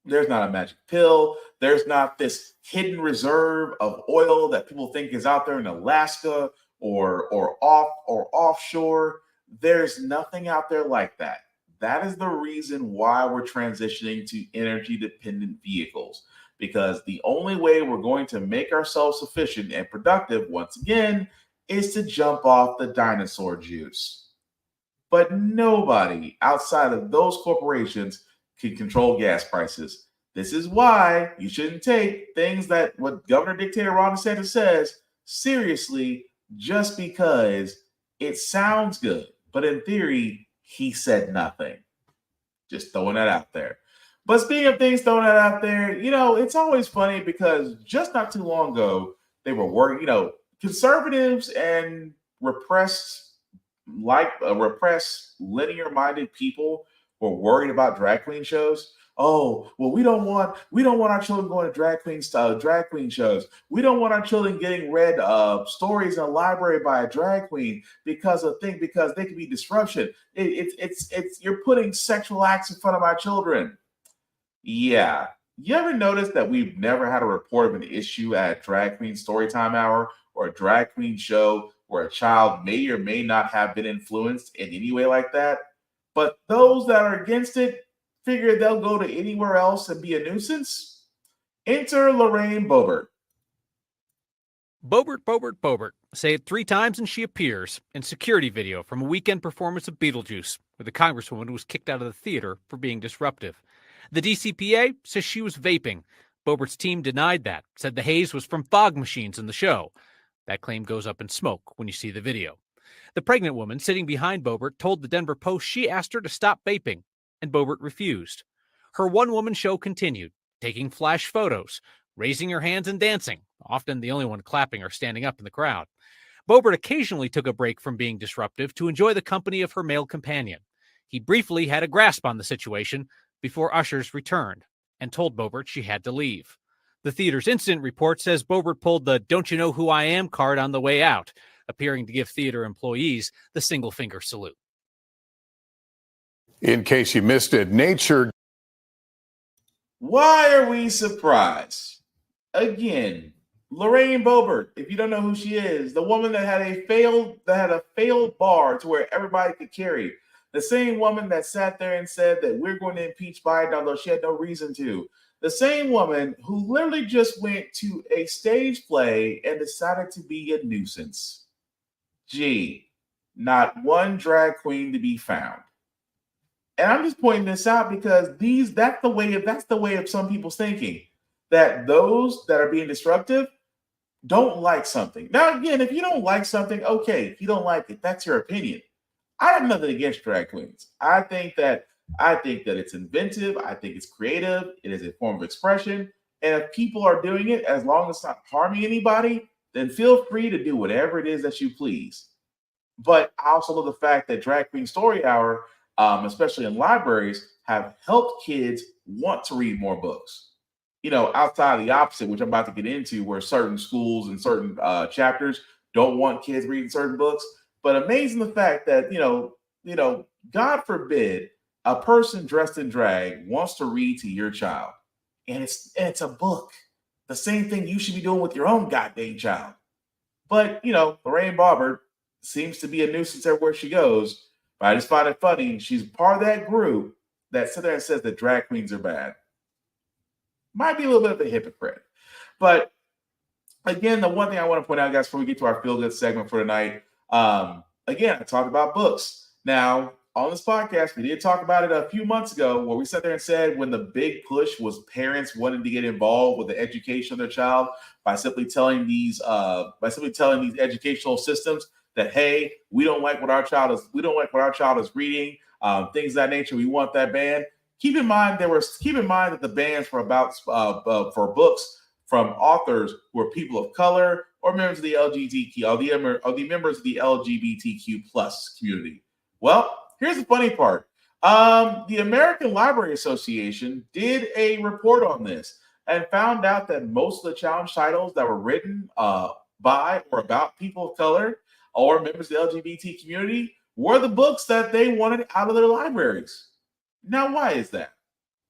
magic pill. There's not this hidden reserve of oil that people think is out there in Alaska or offshore. There's nothing out there like that. That is the reason why we're transitioning to energy-dependent vehicles, because the only way we're going to make ourselves sufficient and productive, once again, is to jump off the dinosaur juice. But nobody outside of those corporations can control gas prices. This is why you shouldn't take things that what Governor Dictator Ron DeSantis says seriously just because it sounds good. But in theory, he said nothing. Just throwing that out there. But speaking of things throwing that out there, it's always funny because just not too long ago, they were worried, conservatives and repressed linear-minded people were worried about drag queen shows. Oh, well, we don't want our children going to drag queen shows. We don't want our children getting read stories in a library by a drag queen because they could be disruption. It's you're putting sexual acts in front of our children. Yeah. You ever notice that we've never had a report of an issue at Drag Queen Storytime Hour or a drag queen show where a child may or may not have been influenced in any way like that? But those that are against it figure they'll go to anywhere else and be a nuisance? Enter Lorraine Boebert. Boebert. Say it 3 times and she appears in security video from a weekend performance of Beetlejuice, where the congresswoman was kicked out of the theater for being disruptive. The DCPA says she was vaping. Boebert's team denied that, said the haze was from fog machines in the show. That claim goes up in smoke when you see the video. The pregnant woman sitting behind Boebert told the Denver Post she asked her to stop vaping, and Boebert refused. Her one-woman show continued, taking flash photos, raising her hands and dancing, often the only one clapping or standing up in the crowd. Boebert occasionally took a break from being disruptive to enjoy the company of her male companion. He briefly had a grasp on the situation before ushers returned and told Boebert she had to leave. The theater's incident report says Boebert pulled the "Don't you know who I am" card on the way out, appearing to give theater employees the single finger salute. In case you missed it, Nature. Why are we surprised? Again, Lorraine Boebert, if you don't know who she is, the woman that had a failed bar to where everybody could carry. The same woman that sat there and said that we're going to impeach Biden, although she had no reason to. The same woman who literally just went to a stage play and decided to be a nuisance. Gee, not one drag queen to be found. And I'm just pointing this out because that's the way of some people's thinking, that those that are being disruptive don't like something. Now, again, if you don't like something, okay, if you don't like it, that's your opinion. I have nothing against drag queens. I think that it's inventive. I think it's creative. It is a form of expression. And if people are doing it, as long as it's not harming anybody, then feel free to do whatever it is that you please. But I also love the fact that Drag Queen Story Hour, especially in libraries, have helped kids want to read more books. You know, outside of the opposite, which I'm about to get into, where certain schools and certain chapters don't want kids reading certain books. But amazing the fact that, you know, God forbid a person dressed in drag wants to read to your child. And it's a book. The same thing you should be doing with your own goddamn child. But, you know, Lorraine Boebert seems to be a nuisance everywhere she goes. But I just find it funny. She's part of that group that sits there and says that drag queens are bad. Might be a little bit of a hypocrite. But again, the one thing I want to point out, guys, before we get to our feel-good segment for tonight, again, I talked about books. Now, on this podcast, we did talk about it a few months ago where we sat there and said when the big push was parents wanting to get involved with the education of their child by simply telling these educational systems that, hey, we don't like what our child is reading, things of that nature. We want that banned. Keep in mind that the bans were about for books from authors who are people of color or members of the LGBTQ, or the members of the LGBTQ plus community. Well, here's the funny part. The American Library Association did a report on this and found out that most of the challenge titles that were written by or about people of color or members of the LGBT community were the books that they wanted out of their libraries. Now, why is that?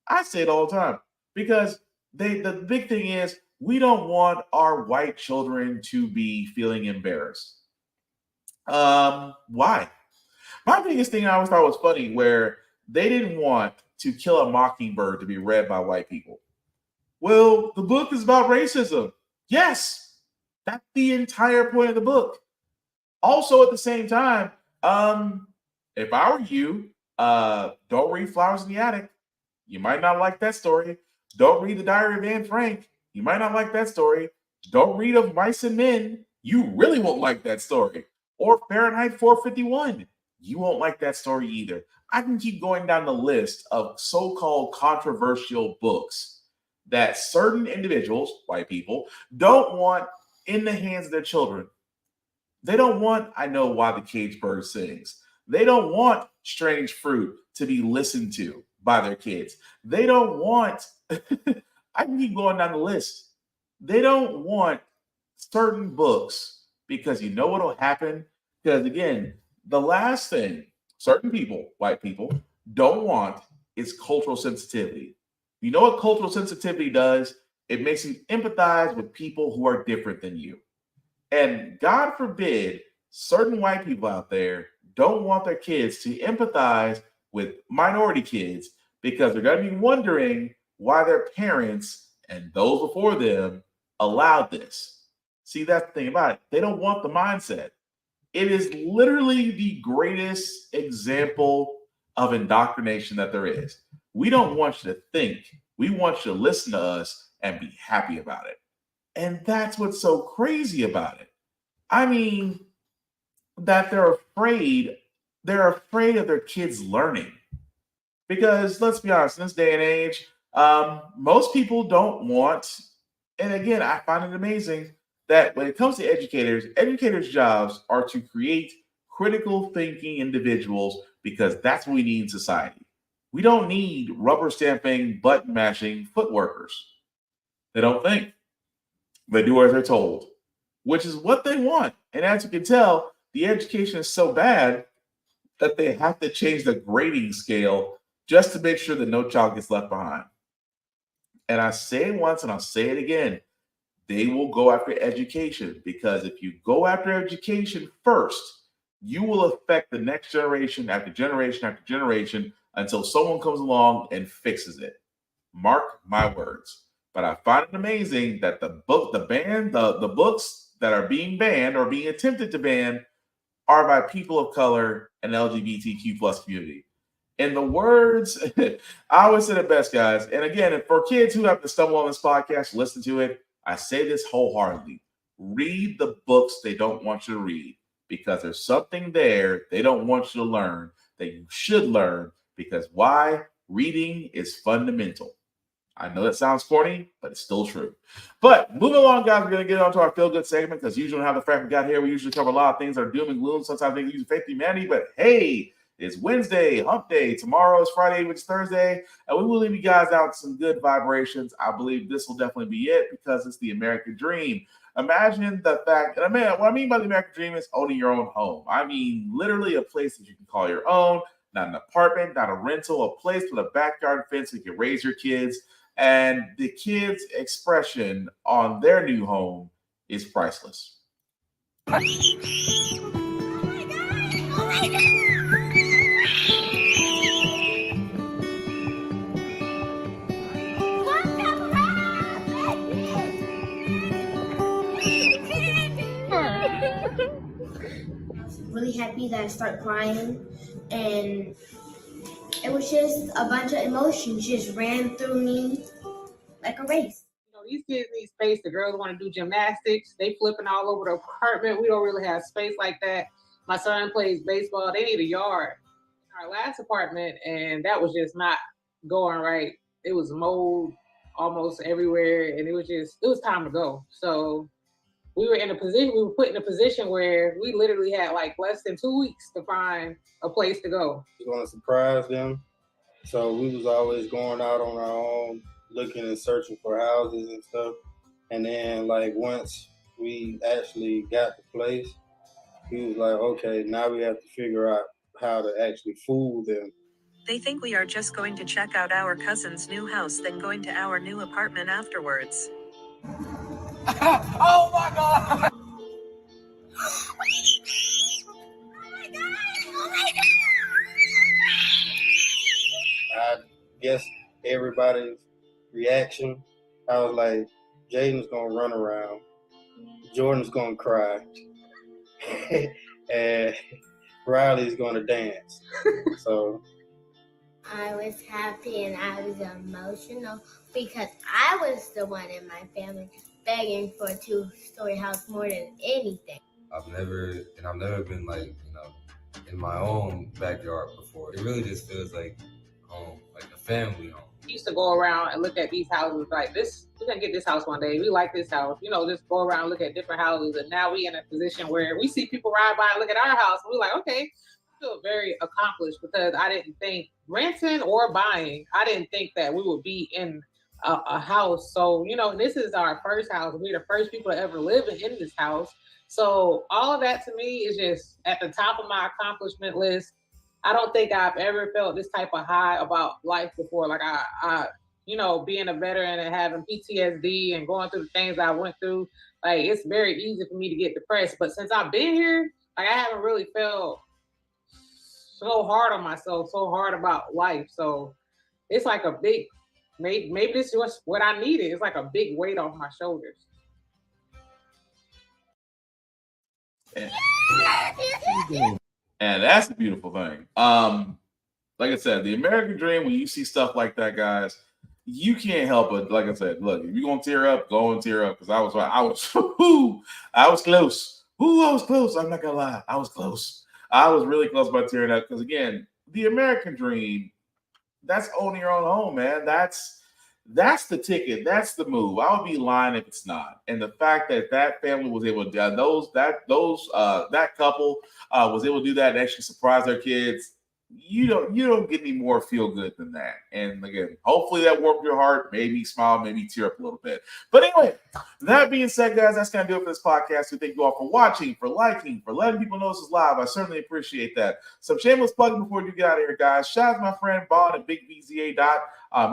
I say it all the time because the big thing is we don't want our white children to be feeling embarrassed. Why? My biggest thing I always thought was funny where they didn't want To Kill a Mockingbird to be read by white people. Well, the book is about racism. Yes, that's the entire point of the book. Also, at the same time, if I were you, don't read Flowers in the Attic. You might not like that story. Don't read The Diary of Anne Frank. You might not like that story. Don't read Of Mice and Men. You really won't like that story. Or Fahrenheit 451. You won't like that story either. I can keep going down the list of so-called controversial books that certain individuals, white people, don't want in the hands of their children. They don't want I Know Why the Caged Bird Sings. They don't want Strange Fruit to be listened to by their kids. They don't want, I can keep going down the list. They don't want certain books because you know what will happen? Because again, the last thing certain people, white people, don't want is cultural sensitivity. You know what cultural sensitivity does? It makes you empathize with people who are different than you. And God forbid, certain white people out there don't want their kids to empathize with minority kids because they're going to be wondering why their parents and those before them allowed this. See, that's the thing about it. They don't want the mindset. It is literally the greatest example of indoctrination that there is. We don't want you to think. We want you to listen to us and be happy about it. And that's what's so crazy about it. I mean, that they're afraid of their kids learning. Because let's be honest, in this day and age, most people don't want, and again, I find it amazing that when it comes to educators' jobs are to create critical thinking individuals, because that's what we need in society. We don't need rubber stamping, button mashing foot workers. They don't think. They do as they're told, which is what they want. And as you can tell, the education is so bad that they have to change the grading scale just to make sure that no child gets left behind. And I say it once and I'll say it again. They will go after education, because if you go after education first, you will affect the next generation after generation after generation until someone comes along and fixes it. Mark my words. But I find it amazing that the books that are being banned or being attempted to ban are by people of color and LGBTQ plus community. In the words, I always say the best, guys. And again, for kids who have to stumble on this podcast, listen to it, I say this wholeheartedly. Read the books they don't want you to read, because there's something there they don't want you to learn that you should learn, because why? Reading is fundamental. I know that sounds corny, but it's still true. But moving along, guys, we're going to get on to our feel-good segment, because usually how the Frack we got here, we usually cover a lot of things that are doom and gloom. Sometimes they use faith in humanity, but hey, it's Wednesday, hump day. Tomorrow is Friday, which is Thursday, and we will leave you guys out with some good vibrations. I believe this will definitely be it, because it's the American dream. Imagine the fact, and what I mean by the American dream is owning your own home. I mean literally a place that you can call your own, not an apartment, not a rental, a place with a backyard fence so you can raise your kids. And the kids' expression on their new home is priceless. Oh my God! Oh my God! I was really happy that I started crying, and it was just a bunch of emotions just ran through me like a race. You know, these kids need space. The girls want to do gymnastics. They flipping all over the apartment. We don't really have space like that. My son plays baseball. They need a yard. Our last apartment, and that was just not going right. It was mold almost everywhere, and it was time to go. So we were put in a position where we literally had like less than 2 weeks to find a place to go. We want to surprise them. So we was always going out on our own, looking and searching for houses and stuff. And then like once we actually got the place, we was like, okay, now we have to figure out how to actually fool them. They think we are just going to check out our cousin's new house, then going to our new apartment afterwards. Oh my God! Oh my God! Oh my God! I guess everybody's reaction, I was like, Jaden's gonna run around, Jordan's gonna cry, and Riley's gonna dance. So I was happy and I was emotional because I was the one in my family begging for a 2-story house more than anything. I've never been like, in my own backyard before. It really just feels like home, like a family home. We used to go around and look at these houses like this. We're gonna get this house one day. We like this house. Just go around and look at different houses. And now we in a position where we see people ride by and look at our house. And we're like, okay, I feel very accomplished, because I didn't think renting or buying, I didn't think that we would be in a house. So, this is our first house. We're the first people to ever live in this house. So all of that to me is just at the top of my accomplishment list. I don't think I've ever felt this type of high about life before. Like I being a veteran and having PTSD and going through the things I went through, like it's very easy for me to get depressed. But since I've been here, like I haven't really felt so hard on myself, so hard about life. So it's like a big, maybe this is just what I needed. It's like a big weight off my shoulders. And that's a beautiful thing. Like I said, the American dream, when you see stuff like that, guys, you can't help it. Like I said, look, if you're gonna tear up, go and tear up. Because I was close. I was close. I'm not gonna lie. I was close. I was really close by tearing up. Because again, the American dream, that's owning your own home, man. That's the ticket. That's the move. I would be lying if it's not. And the fact that that family was able to that couple was able to do that and actually surprise their kids. You don't get any more feel good than that. And again, hopefully that warmed your heart, maybe smile, maybe tear up a little bit. But anyway, that being said, guys, that's gonna do it for this podcast. We thank you all for watching, for liking, for letting people know this is live. I certainly appreciate that. Some shameless plugging before you get out of here, guys. Shout out to my friend Bond at Big BZA Dot.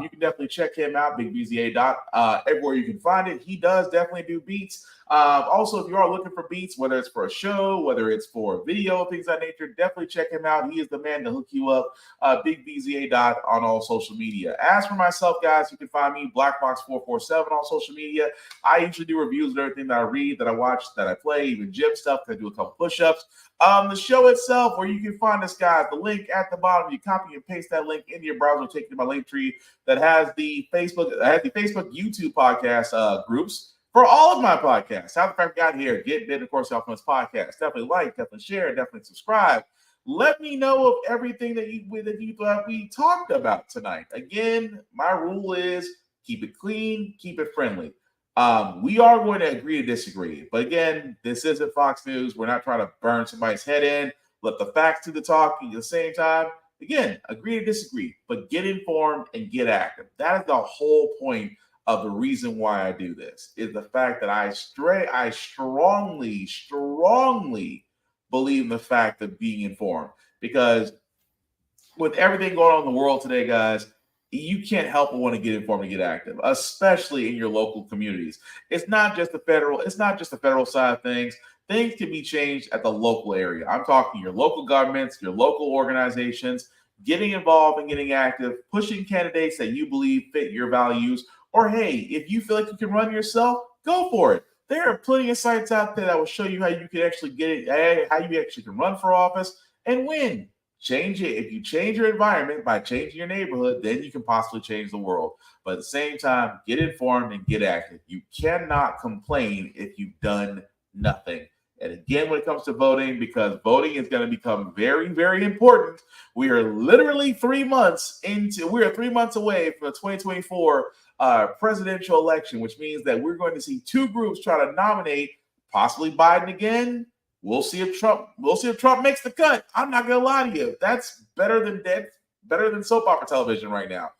You can definitely check him out, Big BZA Dot, everywhere you can find it. He does definitely do beats. Also, if you are looking for beats, whether it's for a show, whether it's for video, things of that nature, definitely check him out. He is the man to hook you up. Big BZA Dot on all social media. As for myself, guys, you can find me BlackBox447 on social media. I usually do reviews of everything that I read, that I watch, that I play, even gym stuff. I do a couple push-ups. The show itself, where you can find us, guys, the link at the bottom. You copy and paste that link into your browser, take you to my link tree that has the Facebook, YouTube podcast groups for all of my podcasts. How the Frack got here, Get Bit, of course, off my podcast. Definitely like, definitely share, definitely subscribe. Let me know of everything that you thought we talked about tonight. Again, my rule is keep it clean, keep it friendly. We are going to agree to disagree. But again, this isn't Fox News. We're not trying to burn somebody's head in. Let the facts do the talking at the same time. Again, agree to disagree, but get informed and get active. That is the whole point of the reason why I do this, is the fact that I strongly believe in the fact of being informed. Because with everything going on in the world today, guys, you can't help but want to get informed and get active, especially in your local communities. It's not just the federal side of things. Things can be changed at the local area. I'm talking your local governments, your local organizations, getting involved and getting active, pushing candidates that you believe fit your values. Or hey, if you feel like you can run yourself, go for it. There are plenty of sites out there that will show you how you can actually get it, how you actually can run for office and win. Change it. If you change your environment by changing your neighborhood, then you can possibly change the world. But at the same time, get informed and get active. You cannot complain if you've done nothing. And again, when it comes to voting, because voting is going to become very, very important. We are literally 3 months away from the 2024 presidential election, which means that we're going to see two groups try to nominate possibly Biden again. We'll see if Trump makes the cut. I'm not going to lie to you. That's better than soap opera television right now.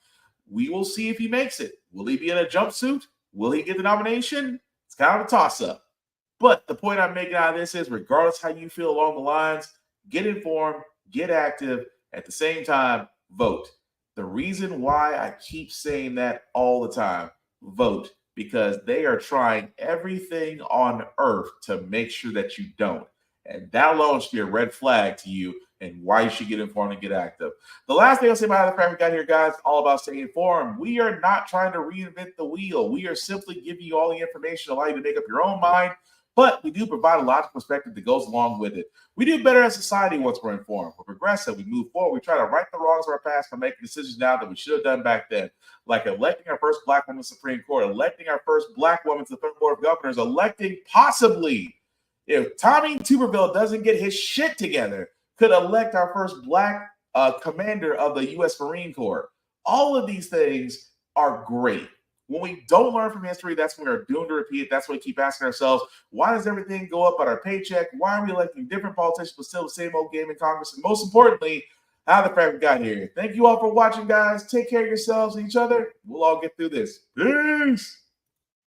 We will see if he makes it. Will he be in a jumpsuit? Will he get the nomination? It's kind of a toss-up. But the point I'm making out of this is, regardless how you feel along the lines, get informed, get active, at the same time, vote. The reason why I keep saying that all the time, vote, because they are trying everything on earth to make sure that you don't. And that alone should be a red flag to you and why you should get informed and get active. The last thing I'll say about the fact we got here, guys, all about staying informed. We are not trying to reinvent the wheel. We are simply giving you all the information, allow you to make up your own mind. But we do provide a logical perspective that goes along with it. We do better as a society once we're informed. We're progressive. We move forward. We try to right the wrongs of our past by making decisions now that we should have done back then. Like electing our first Black woman to the Supreme Court, electing our first Black woman to the Federal Board of Governors, electing possibly, if Tommy Tuberville doesn't get his shit together, could elect our first Black commander of the U.S. Marine Corps. All of these things are great. When we don't learn from history, that's when we're doomed to repeat it. That's why we keep asking ourselves, why does everything go up on our paycheck? Why are we electing different politicians but still the same old game in Congress? And most importantly, how the fact we got here. Thank you all for watching, guys. Take care of yourselves and each other. We'll all get through this. Peace.